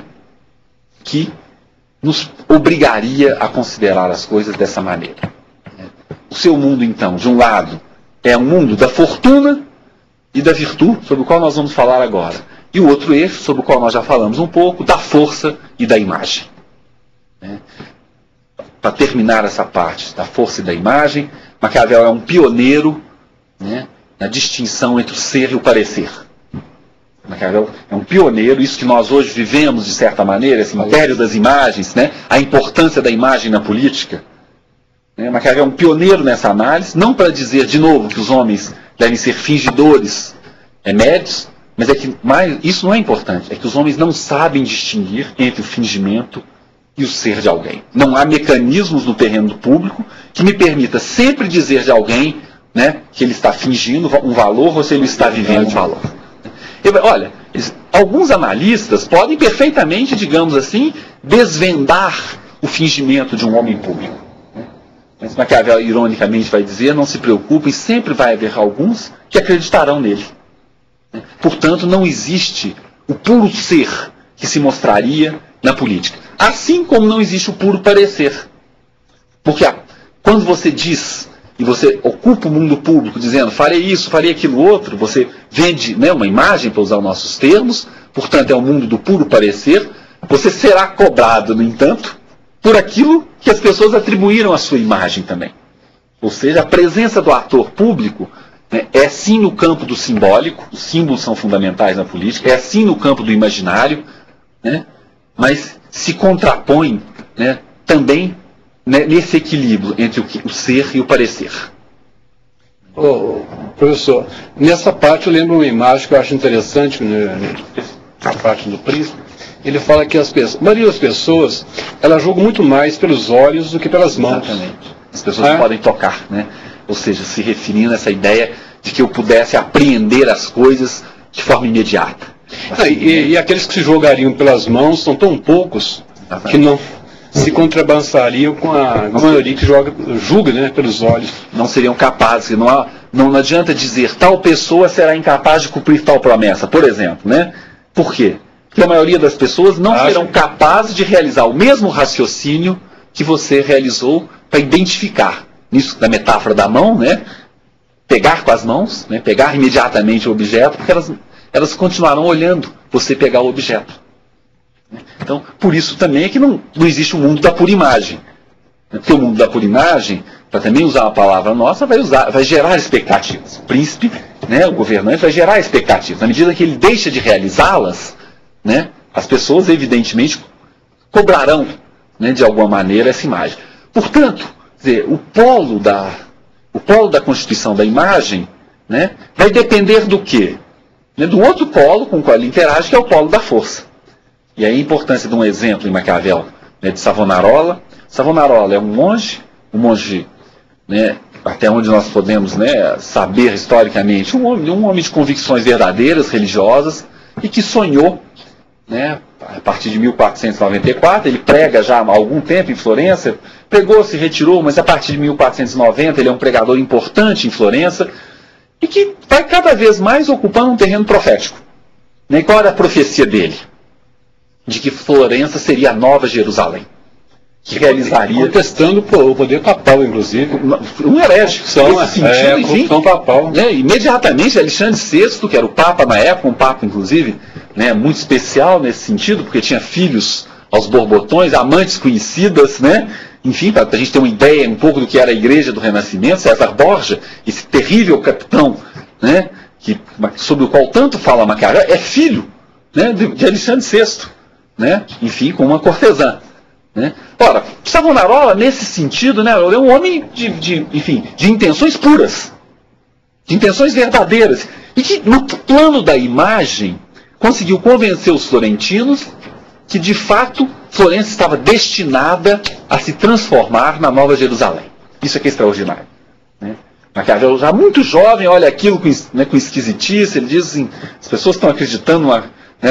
que nos obrigaria a considerar as coisas dessa maneira. O seu mundo, então, de um lado, é um mundo da fortuna e da virtude, sobre o qual nós vamos falar agora. E o outro eixo, sobre o qual nós já falamos um pouco, da força e da imagem. Para terminar essa parte da força e da imagem, Maquiavel é um pioneiro, né, na distinção entre o ser e o parecer. Maquiavel é um pioneiro, isso que nós hoje vivemos, de certa maneira, esse império das imagens, né, a importância da imagem na política. Maquiavel é um pioneiro nessa análise, não para dizer, de novo, que os homens devem ser fingidores, médios, mas é que isso não é importante, é que os homens não sabem distinguir entre o fingimento e o ser de alguém. Não há mecanismos no terreno do público que me permita sempre dizer de alguém, né, que ele está fingindo um valor ou se ele está vivendo um valor. Olha, alguns analistas podem perfeitamente, digamos assim, desvendar o fingimento de um homem público. Mas Maquiavel, ironicamente, vai dizer, não se preocupem, sempre vai haver alguns que acreditarão nele. Portanto, não existe o puro ser que se mostraria na política. Assim como não existe o puro parecer. Porque quando você diz, e você ocupa o mundo público dizendo, farei isso, farei aquilo outro, você vende, né, uma imagem, para usar os nossos termos, portanto é o mundo do puro parecer, você será cobrado, no entanto, por aquilo que as pessoas atribuíram à sua imagem também. Ou seja, a presença do ator público, né, é sim no campo do simbólico, os símbolos são fundamentais na política, é sim no campo do imaginário, né, mas se contrapõe, né, também, né, nesse equilíbrio entre o ser e o parecer. Professor, nessa parte eu lembro uma imagem que eu acho interessante, né, na parte do príncipe. Ele fala que a maioria das pessoas, elas julgam muito mais pelos olhos do que pelas mãos. Exatamente. As pessoas podem tocar, né? Ou seja, se referindo a essa ideia de que eu pudesse apreender as coisas de forma imediata. Assim, e aqueles que se jogariam pelas mãos são tão poucos, exatamente, que não se contrabalançariam com a maioria que julga, né, pelos olhos. Não seriam capazes, não adianta dizer tal pessoa será incapaz de cumprir tal promessa, por exemplo, né? Por quê? Porque a maioria das pessoas não serão capazes de realizar o mesmo raciocínio que você realizou para identificar. Nisso, da metáfora da mão, né? Pegar com as mãos, né? Pegar imediatamente o objeto, porque elas continuarão olhando você pegar o objeto. Então, por isso também é que não existe o mundo da pura imagem. Porque o mundo da pura imagem, para também usar uma palavra nossa, vai gerar expectativas. O príncipe, né, o governante, vai gerar expectativas. Na medida que ele deixa de realizá-las, né, as pessoas, evidentemente, cobrarão, né, de alguma maneira essa imagem. Portanto, quer dizer, o polo da constituição da imagem, né, vai depender do quê? Né, do outro polo com o qual ele interage, que é o polo da força. E aí a importância de um exemplo em Maquiavel, né, de Savonarola. Savonarola é um monge, né, até onde nós podemos, né, saber historicamente, um homem de convicções verdadeiras, religiosas, e que sonhou, né, a partir de 1494, ele prega já há algum tempo em Florença, pregou, se retirou, mas a partir de 1490 ele é um pregador importante em Florença, e que vai cada vez mais ocupando um terreno profético. E qual era a profecia dele? De que Florença seria a nova Jerusalém, que realizaria... Contestando o poder papal, inclusive. Um herege, nesse sentido, enfim, papal. Né, imediatamente, Alexandre VI, que era o Papa na época, um Papa, inclusive, né, muito especial nesse sentido, porque tinha filhos aos borbotões, amantes conhecidas, né, enfim, para a gente ter uma ideia um pouco do que era a Igreja do Renascimento, César Borgia, esse terrível capitão, né, sobre o qual tanto fala Maquiavel, é filho, né, de Alexandre VI. Né? Enfim, com uma cortesã. Né? Ora, Savonarola, nesse sentido, né, é um homem de intenções puras, de intenções verdadeiras, e que, no plano da imagem, conseguiu convencer os florentinos que, de fato, Florença estava destinada a se transformar na Nova Jerusalém. Isso é que é extraordinário. Né? Maquiavel, já muito jovem, olha aquilo com esquisitice, ele diz assim, as pessoas estão acreditando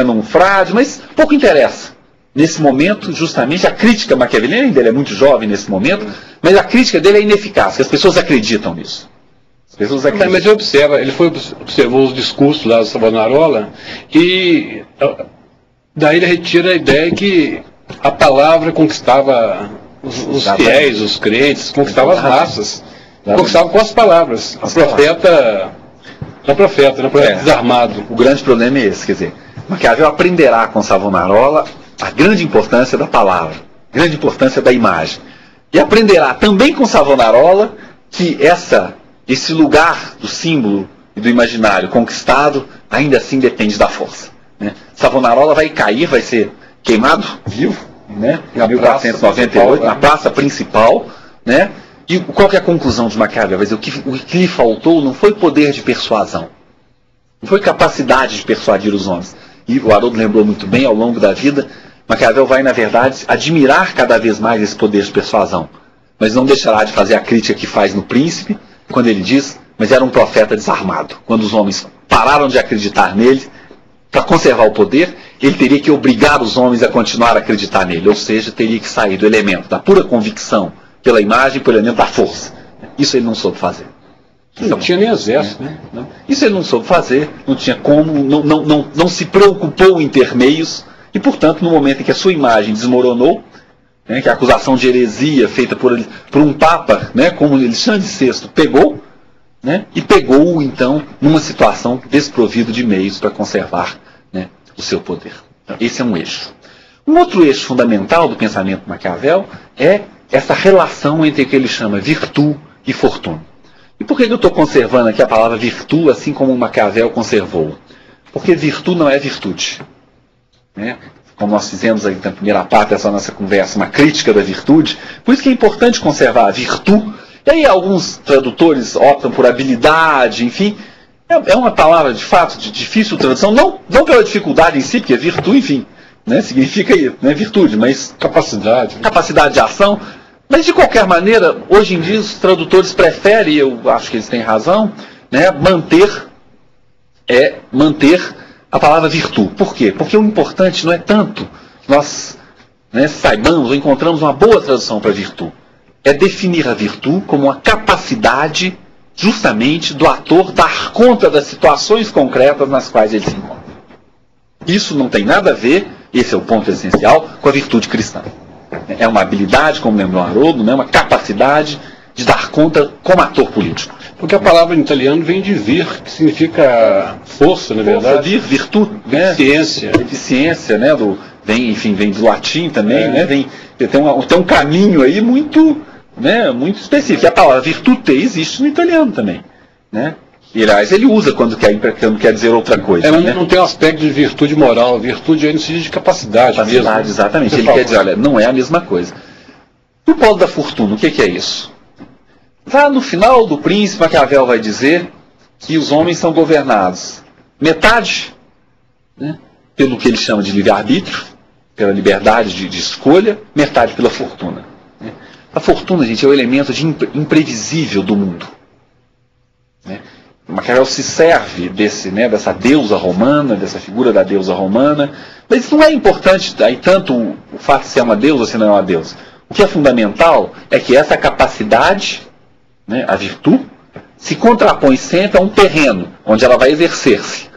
num frade, mas pouco interessa. Nesse momento, justamente, a crítica maquiaveliana, ainda ele é muito jovem nesse momento, mas a crítica dele é ineficaz, porque as pessoas acreditam nisso. As pessoas acreditam. Mas ele observou os discursos lá do Savonarola, e daí ele retira a ideia que a palavra conquistava os fiéis, os crentes, conquistava as massas. Conquistava com as palavras. O profeta desarmado. O grande problema é esse, quer dizer, Maquiavel aprenderá com Savonarola a grande importância da palavra, a grande importância da imagem. E aprenderá também com Savonarola que esse lugar do símbolo e do imaginário conquistado ainda assim depende da força. Né? Savonarola vai cair, vai ser queimado vivo, né? Em 1498, na praça principal, né? E qual que é a conclusão de Maquiavel? Vai dizer, o que lhe faltou não foi poder de persuasão, não foi capacidade de persuadir os homens. E o Haroldo lembrou muito bem, ao longo da vida, Maquiavel vai, na verdade, admirar cada vez mais esse poder de persuasão, mas não deixará de fazer a crítica que faz no Príncipe, quando ele diz, mas era um profeta desarmado. Quando os homens pararam de acreditar nele, para conservar o poder, ele teria que obrigar os homens a continuar a acreditar nele, ou seja, teria que sair do elemento da pura convicção pela imagem, pelo elemento da força. Isso ele não soube fazer. Não tinha nem exército, né? Não. Isso ele não soube fazer, não tinha como, não se preocupou em ter meios, e portanto, no momento em que a sua imagem desmoronou, né, que a acusação de heresia feita por um Papa, né, como Alexandre VI, pegou, né, e pegou-o então numa situação desprovido de meios para conservar, né, o seu poder. Esse é um eixo. Um outro eixo fundamental do pensamento de Maquiavel é essa relação entre o que ele chama virtude e fortuna. E por que eu estou conservando aqui a palavra virtude, assim como Maquiavel conservou? Porque virtude não é virtude. Né? Como nós fizemos aí na primeira parte dessa nossa conversa, uma crítica da virtude. Por isso que é importante conservar a virtude. E aí alguns tradutores optam por habilidade, enfim. É uma palavra, de fato, de difícil tradução, não pela dificuldade em si, porque virtude, enfim, né, significa né, virtude, mas capacidade de ação. Mas, de qualquer maneira, hoje em dia os tradutores preferem, eu acho que eles têm razão, né, manter a palavra virtude. Por quê? Porque o importante não é tanto nós, né, saibamos ou encontramos uma boa tradução para virtude. É definir a virtude como uma capacidade, justamente, do ator dar conta das situações concretas nas quais ele se encontra. Isso não tem nada a ver, esse é o ponto essencial, com a virtude cristã. É uma habilidade, como lembrou Haroldo, né, uma capacidade de dar conta como ator político. Porque a palavra em italiano vem de vir, que significa força, na verdade. Virtude, né? Eficiência, né? Vem do latim também, né? Tem um caminho aí muito, né, muito específico. E a palavra virtute existe no italiano também, né? E, aliás, ele usa quando quer dizer outra coisa. Mas não tem um aspecto de virtude moral. Virtude aí no sentido de capacidade mesmo. Exatamente. Ele quer dizer, olha, não é a mesma coisa. No polo da fortuna, o que é isso? Lá no final do Príncipe, Maquiavel vai dizer que os homens são governados metade, né, pelo que ele chama de livre-arbítrio, pela liberdade de escolha, metade pela fortuna. Né? A fortuna, gente, é o elemento imprevisível do mundo. Né? Maquiavel se serve dessa deusa romana, dessa figura da deusa romana, mas isso não é importante aí tanto o fato de ser uma deusa, se não é uma deusa. O que é fundamental é que essa capacidade, né, a virtude, se contrapõe sempre a um terreno onde ela vai exercer-se.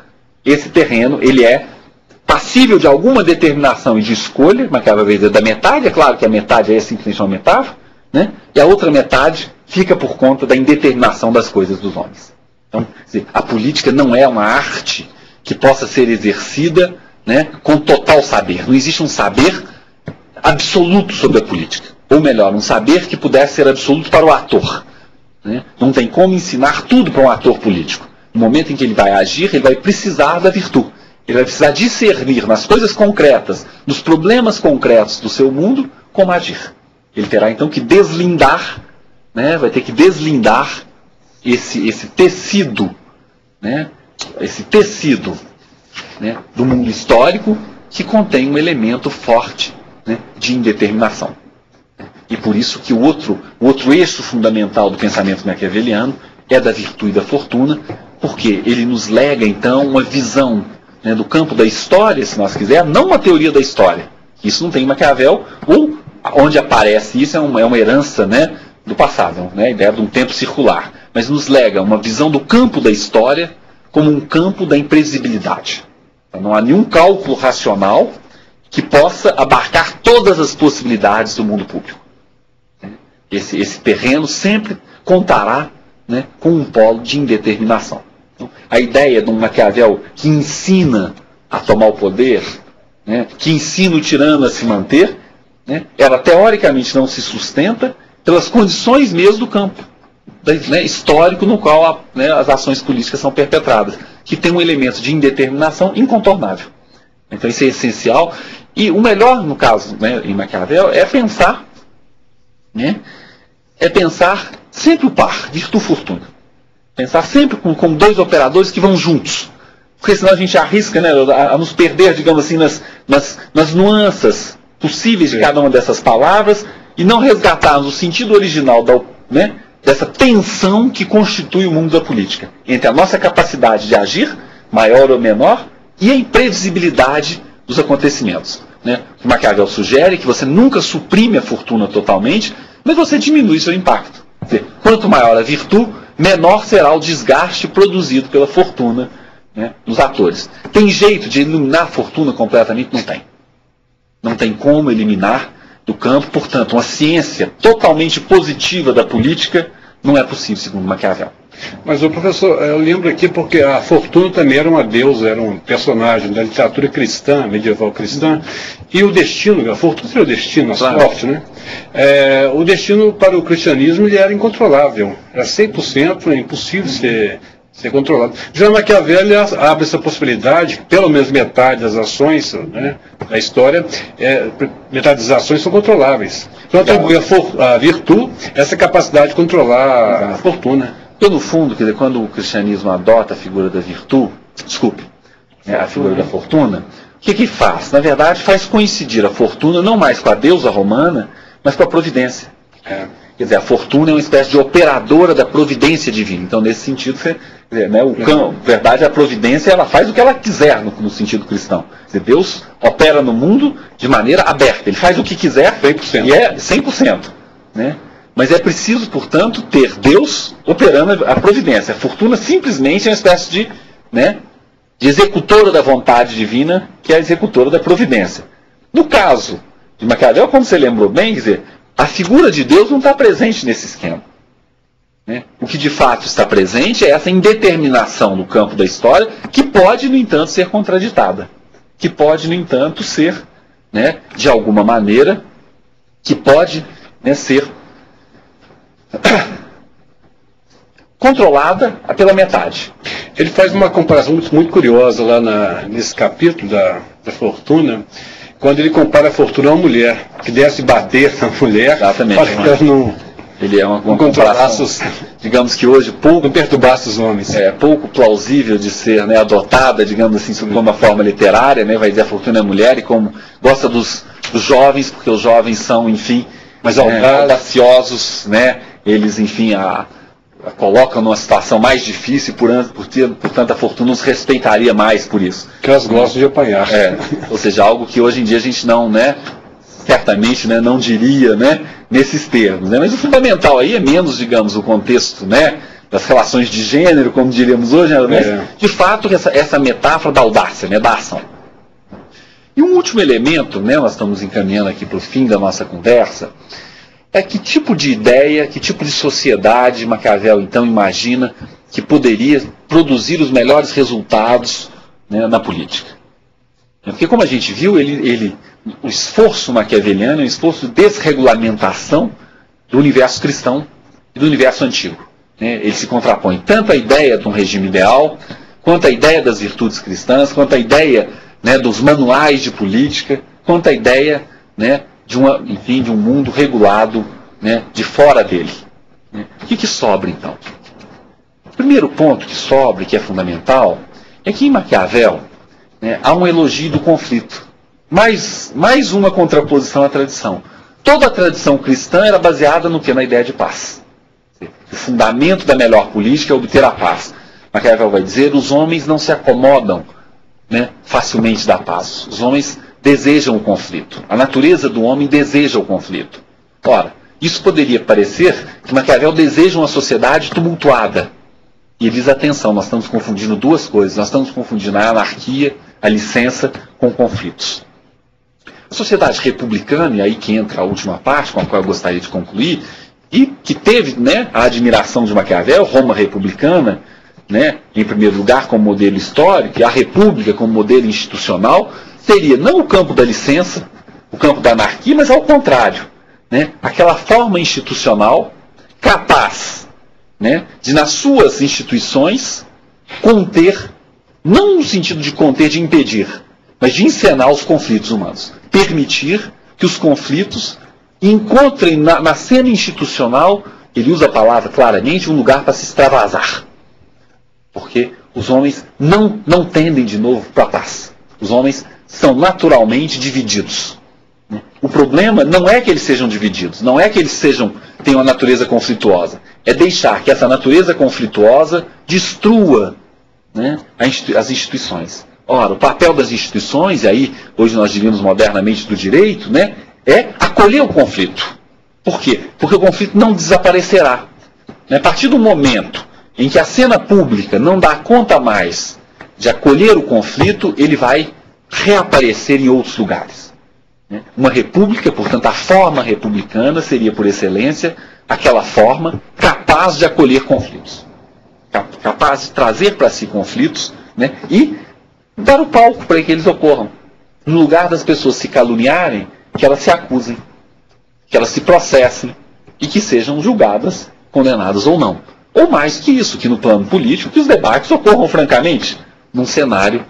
Esse terreno, ele é passível de alguma determinação e de escolha. Maquiavel vai dizer da metade, é claro que a metade é simplesmente uma metáfora, né, e a outra metade fica por conta da indeterminação das coisas dos homens. Então, a política não é uma arte que possa ser exercida, né, com total saber. Não existe um saber absoluto sobre a política. Ou melhor, um saber que pudesse ser absoluto para o ator. Né? Não tem como ensinar tudo para um ator político. No momento em que ele vai agir, ele vai precisar da virtude. Ele vai precisar discernir nas coisas concretas, nos problemas concretos do seu mundo, como agir. Ele terá então que deslindar, né, vai ter que deslindar esse tecido, né, né, do mundo histórico que contém um elemento forte, né, de indeterminação. E por isso que o outro eixo fundamental do pensamento maquiaveliano é da virtude e da fortuna, porque ele nos lega, então, uma visão, né, do campo da história, se nós quisermos, não uma teoria da história. Isso não tem em Maquiavel, ou onde aparece isso é uma herança, né, do passado, né, a ideia de um tempo circular. Mas nos lega uma visão do campo da história como um campo da imprevisibilidade. Então, não há nenhum cálculo racional que possa abarcar todas as possibilidades do mundo público. Esse terreno sempre contará, né, com um polo de indeterminação. Então, a ideia de um Maquiavel que ensina a tomar o poder, né, que ensina o tirano a se manter, né, ela teoricamente não se sustenta pelas condições mesmo do campo, né, histórico no qual né, as ações políticas são perpetradas, que tem um elemento de indeterminação incontornável. Então isso é essencial. E o melhor, no caso, né, em Maquiavel, é pensar, né, sempre o par, virtude-fortuna. Pensar sempre com dois operadores que vão juntos. Porque senão a gente arrisca, né, a nos perder, digamos assim, nas nuances possíveis de cada uma dessas palavras e não resgatarmos o sentido original né, dessa tensão que constitui o mundo da política. Entre a nossa capacidade de agir, maior ou menor, e a imprevisibilidade dos acontecimentos. Né? O Maquiavel sugere que você nunca suprime a fortuna totalmente, mas você diminui seu impacto. Quer dizer, quanto maior a virtude, menor será o desgaste produzido pela fortuna, né, nos atores. Tem jeito de eliminar a fortuna completamente? Não tem. Não tem como eliminar do campo, portanto, uma ciência totalmente positiva da política não é possível, segundo Maquiavel. Mas, o professor, eu lembro aqui porque a fortuna também era uma deusa, era um personagem da literatura cristã, medieval cristã, e o destino, a fortuna seria o destino, a sorte, né? O destino para o cristianismo ele era incontrolável, era 100% impossível ser controlado. Já Maquiavel ele abre essa possibilidade, pelo menos metade das ações, né, da história, metade das ações são controláveis. Então atribui a virtude essa capacidade de controlar a fortuna. Então, no fundo, quer dizer, quando o cristianismo adota a figura da virtude, a figura da fortuna, o que faz? Na verdade, faz coincidir a fortuna não mais com a deusa romana, mas com a providência. Quer dizer, a fortuna é uma espécie de operadora da providência divina. Então, nesse sentido, né, verdade, a providência ela faz o que ela quiser no sentido cristão. Quer dizer, Deus opera no mundo de maneira aberta. Ele faz o que quiser 100%. E é 100%. Né? Mas é preciso, portanto, ter Deus operando a providência. A fortuna simplesmente é uma espécie de executora da vontade divina, que é a executora da providência. No caso de Maquiavel, como você lembrou bem, quer dizer, a figura de Deus não está presente nesse esquema. Né? O que de fato está presente é essa indeterminação no campo da história, que pode, no entanto, ser contraditada. Que pode, no entanto, ser, né, de alguma maneira, que pode, né, ser controlada pela metade. Ele faz uma comparação muito curiosa lá nesse capítulo da fortuna, quando ele compara a fortuna a uma mulher, que deve bater na mulher. Exatamente. Para que ela não, ele é uma comparação, digamos que hoje, não perturbasse os homens. Pouco plausível de ser, né, adotada, digamos assim, sob uma forma literária, né, vai dizer a fortuna é mulher, e como gosta dos jovens, porque os jovens são, enfim, mais audaciosos, né, eles, enfim, a colocam numa situação mais difícil, portanto a fortuna nos respeitaria mais por isso. Que elas gostam de apanhar. Ou seja, algo que hoje em dia a gente não, né, certamente, né, não diria, né, nesses termos. Né? Mas o fundamental aí é menos, digamos, o contexto, né, das relações de gênero, como diríamos hoje, né, mas, de fato, essa metáfora da audácia, né, da ação. E um último elemento, né, nós estamos encaminhando aqui para o fim da nossa conversa, é que tipo de ideia, que tipo de sociedade Maquiavel então imagina que poderia produzir os melhores resultados, né, na política. Porque como a gente viu, o esforço maquiaveliano é um esforço de desregulamentação do universo cristão e do universo antigo. Né? Ele se contrapõe tanto à ideia de um regime ideal, quanto à ideia das virtudes cristãs, quanto à ideia, né, dos manuais de política, quanto à ideia, né, de um mundo regulado, né, de fora dele. Né? O que sobra, então? O primeiro ponto que sobra, que é fundamental, é que em Maquiavel, né, há um elogio do conflito. Mais uma contraposição à tradição. Toda a tradição cristã era baseada no quê? Na ideia de paz. O fundamento da melhor política é obter a paz. Maquiavel vai dizer: os homens não se acomodam, né, facilmente da paz. Os homens desejam o conflito. A natureza do homem deseja o conflito. Ora, isso poderia parecer que Maquiavel deseja uma sociedade tumultuada. E ele diz: atenção, nós estamos confundindo duas coisas. Nós estamos confundindo a anarquia, a licença, com conflitos. A sociedade republicana, e aí que entra a última parte com a qual eu gostaria de concluir, e que teve, né, a admiração de Maquiavel, Roma republicana, né, em primeiro lugar como modelo histórico, e a república como modelo institucional, seria não o campo da licença, o campo da anarquia, mas ao contrário, né, aquela forma institucional capaz, né, de nas suas instituições conter, não no sentido de conter, de impedir, mas de encenar os conflitos humanos. Permitir que os conflitos encontrem na cena institucional, ele usa a palavra claramente, um lugar para se extravasar. Porque os homens não tendem de novo para a paz. Os homens são naturalmente divididos. O problema não é que eles sejam divididos, não é que eles tenham uma natureza conflituosa. É deixar que essa natureza conflituosa destrua, né, as instituições. Ora, o papel das instituições, e aí hoje nós diríamos modernamente do direito, né, é acolher o conflito. Por quê? Porque o conflito não desaparecerá. A partir do momento em que a cena pública não dá conta mais de acolher o conflito, ele vai reaparecer em outros lugares. Uma república, portanto, a forma republicana seria, por excelência, aquela forma capaz de acolher conflitos. Capaz de trazer para si conflitos, né, e dar o palco para que eles ocorram. No lugar das pessoas se caluniarem, que elas se acusem, que elas se processem e que sejam julgadas, condenadas ou não. Ou mais que isso, que no plano político, que os debates ocorram francamente, num cenário,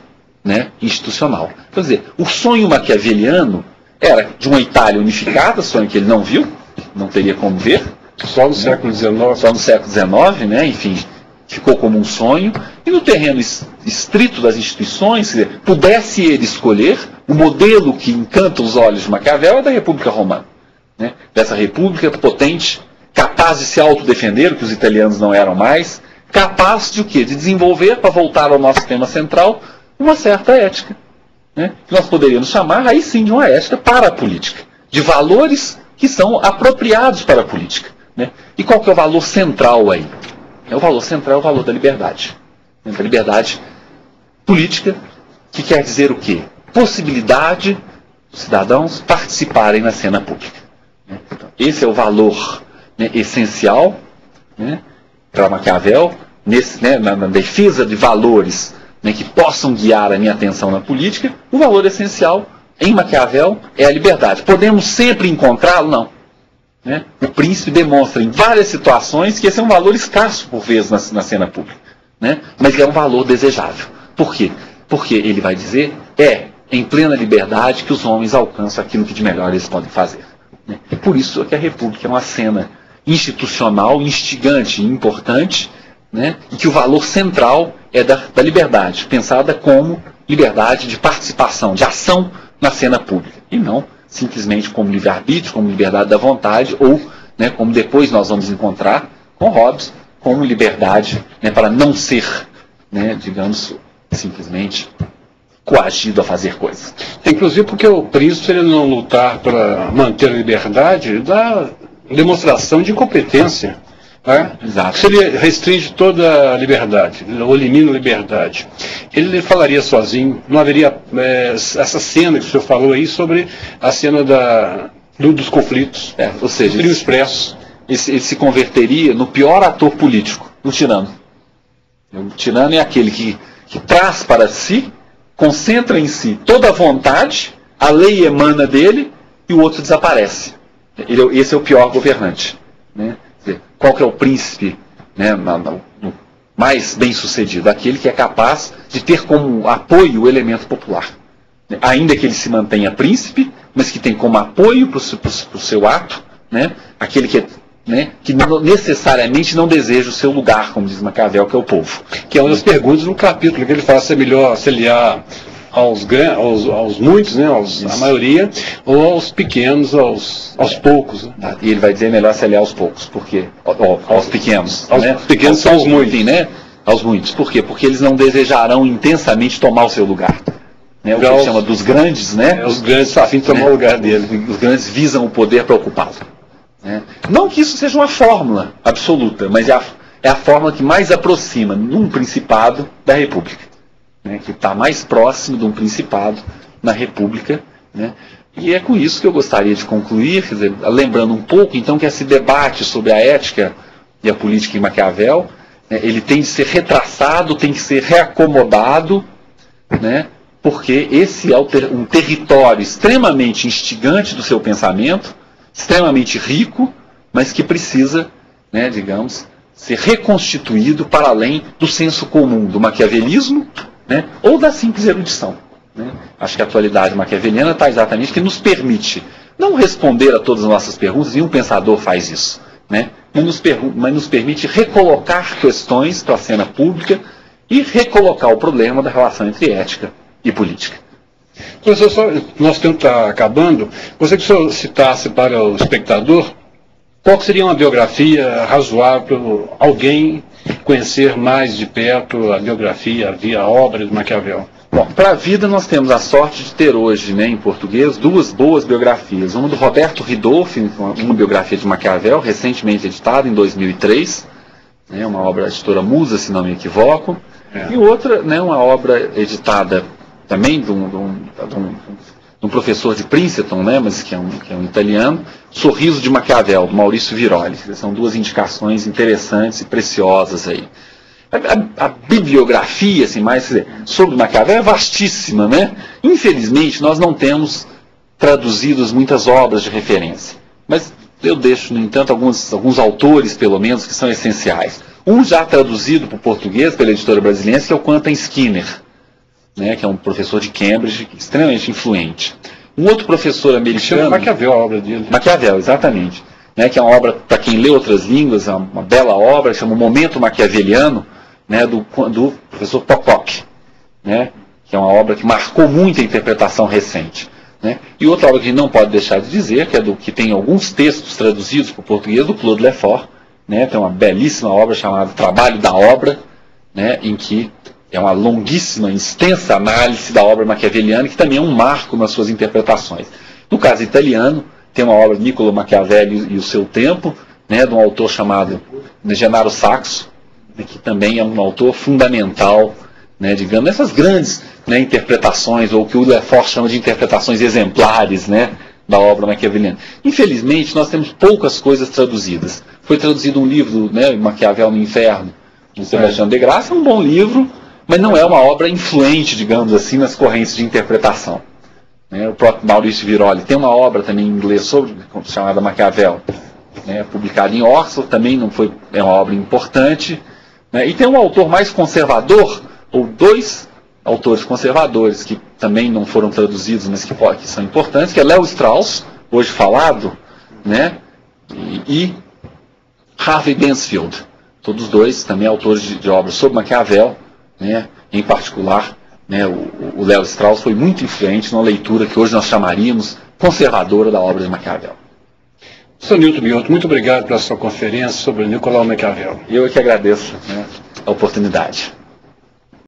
né, institucional. Quer dizer, o sonho maquiaveliano era de uma Itália unificada, sonho que ele não viu, não teria como ver. Só no século XIX. Só no século XIX, né, enfim, ficou como um sonho. E no terreno estrito das instituições, quer dizer, pudesse ele escolher, o modelo que encanta os olhos de Maquiavel é da República Romana. Né, dessa república potente, capaz de se autodefender, o que os italianos não eram mais, capaz de o quê? De desenvolver, para voltar ao nosso tema central, uma certa ética. Né, que nós poderíamos chamar, aí sim, de uma ética para a política. De valores que são apropriados para a política. Né. E qual que é o valor central aí? O valor central é o valor da liberdade. Da liberdade política, que quer dizer o quê? Possibilidade dos cidadãos participarem na cena pública. Então, esse é o valor, né, essencial, né, para Maquiavel, na defesa de valores, né, que possam guiar a minha atenção na política. O valor essencial em Maquiavel é a liberdade. Podemos sempre encontrá-lo? Não. Né? O príncipe demonstra em várias situações que esse é um valor escasso, por vezes, na cena pública. Né? Mas é um valor desejável. Por quê? Porque ele vai dizer, em plena liberdade que os homens alcançam aquilo que de melhor eles podem fazer. Né? E por isso é que a República é uma cena institucional, instigante e importante, né? E que o valor central é da liberdade, pensada como liberdade de participação, de ação na cena pública, e não simplesmente como livre-arbítrio, como liberdade da vontade, ou, né, como depois nós vamos encontrar com Hobbes, como liberdade, né, para não ser, né, digamos, simplesmente coagido a fazer coisas. Inclusive porque o príncipe, se ele não lutar para manter a liberdade, dá demonstração de incompetência. Né? Exato. Se ele restringe toda a liberdade, ou elimina a liberdade, ele falaria sozinho, não haveria essa cena que o senhor falou aí sobre a cena dos conflitos, ou seja, seriam expressos. Ele se converteria no pior ator político, no tirano. O tirano é aquele que traz para si, concentra em si toda a vontade, a lei emana dele e o outro desaparece. Esse é o pior governante. Né? Qual que é o príncipe, né, mais bem sucedido? Aquele que é capaz de ter como apoio o elemento popular. Ainda que ele se mantenha príncipe, mas que tem como apoio para o seu ato, né, aquele que necessariamente não deseja o seu lugar, como diz Maquiavel, que é o povo. Que é uma das perguntas no capítulo, que ele fala se é melhor se aliar aos muitos, né, a maioria, ou aos pequenos, aos poucos. Né? E ele vai dizer melhor se aliar aos poucos, porque aos pequenos. Aos pequenos são os muitos. Né? Aos muitos. Por quê? Porque eles não desejarão intensamente tomar o seu lugar. Né? O que ele chama dos grandes, né? Os grandes a fim de tomar o lugar dele. Os grandes visam o poder para ocupá-lo. Né? Não que isso seja uma fórmula absoluta, mas é a fórmula que mais aproxima num principado da República, né? Que está mais próximo de um principado na República. Né? E é com isso que eu gostaria de concluir, quer dizer, lembrando um pouco então que esse debate sobre a ética e a política em Maquiavel, né, ele tem de ser retraçado, tem que ser reacomodado, né, porque esse é um território extremamente instigante do seu pensamento, extremamente rico, mas que precisa, né, digamos, ser reconstituído para além do senso comum, do maquiavelismo, né, ou da simples erudição. Né? Acho que a atualidade maquiaveliana está exatamente que nos permite não responder a todas as nossas perguntas, nenhum pensador faz isso, né? mas nos permite recolocar questões para a cena pública e recolocar o problema da relação entre ética e política. Professor, nosso tempo está acabando. Gostaria que o senhor citasse para o espectador qual seria uma biografia razoável, alguém conhecer mais de perto a biografia, a obra de Maquiavel. Bom, para a vida nós temos a sorte de ter hoje, né, em português, duas boas biografias. Uma do Roberto Ridolfi, uma biografia de Maquiavel, recentemente editada em 2003, né, uma obra da editora Musa, se não me equivoco, e outra, né, uma obra editada também de um professor de Princeton, né, mas que é um italiano, Sorriso de Maquiavel, do Maurício Viroli. São duas indicações interessantes e preciosas aí. A bibliografia, assim, mais sobre Maquiavel é vastíssima, né? Infelizmente, nós não temos traduzidas muitas obras de referência. Mas eu deixo, no entanto, alguns autores, pelo menos, que são essenciais. Um já traduzido para o português pela editora brasileira, que é o Quentin Skinner, né? Que é um professor de Cambridge, extremamente influente. Um outro professor americano... Chama Maquiavel a obra dele. Maquiavel, exatamente. Né? Que é uma obra, para quem lê outras línguas, é uma bela obra, chama O Momento Maquiaveliano, né, do professor Pocock, né, que é uma obra que marcou muito a interpretação recente. Né? E outra obra que a gente não pode deixar de dizer, que tem alguns textos traduzidos para o português, do Claude Lefort, né, tem uma belíssima obra chamada Trabalho da Obra, né, em que é uma longuíssima, extensa análise da obra maquiaveliana, que também é um marco nas suas interpretações. No caso italiano, tem uma obra de Niccolo Machiavelli e o seu tempo, né, de um autor chamado Gennaro Saxo, que também é um autor fundamental, né, digamos, nessas grandes, né, interpretações, ou que o Lefort chama de interpretações exemplares, né, da obra maquiaveliana. Infelizmente, nós temos poucas coisas traduzidas. Foi traduzido um livro, né, Maquiavel no Inferno, do Sebastião de Graça, é um bom livro, mas não é uma obra influente, digamos assim, nas correntes de interpretação. O próprio Maurício Viroli tem uma obra também em inglês chamada Maquiavel, né, publicada em Oxford, também é uma obra importante. E tem um autor mais conservador, ou dois autores conservadores, que também não foram traduzidos, mas que são importantes, que é Léo Strauss, hoje falado, né, e Harvey Mansfield. Todos dois também autores de obras sobre Maquiavel, né, em particular, né, o Léo Strauss foi muito influente numa leitura que hoje nós chamaríamos conservadora da obra de Maquiavel. Sr. Newton Binotto, muito obrigado pela sua conferência sobre Nicolau Maquiavel. Eu é que agradeço, né, a oportunidade.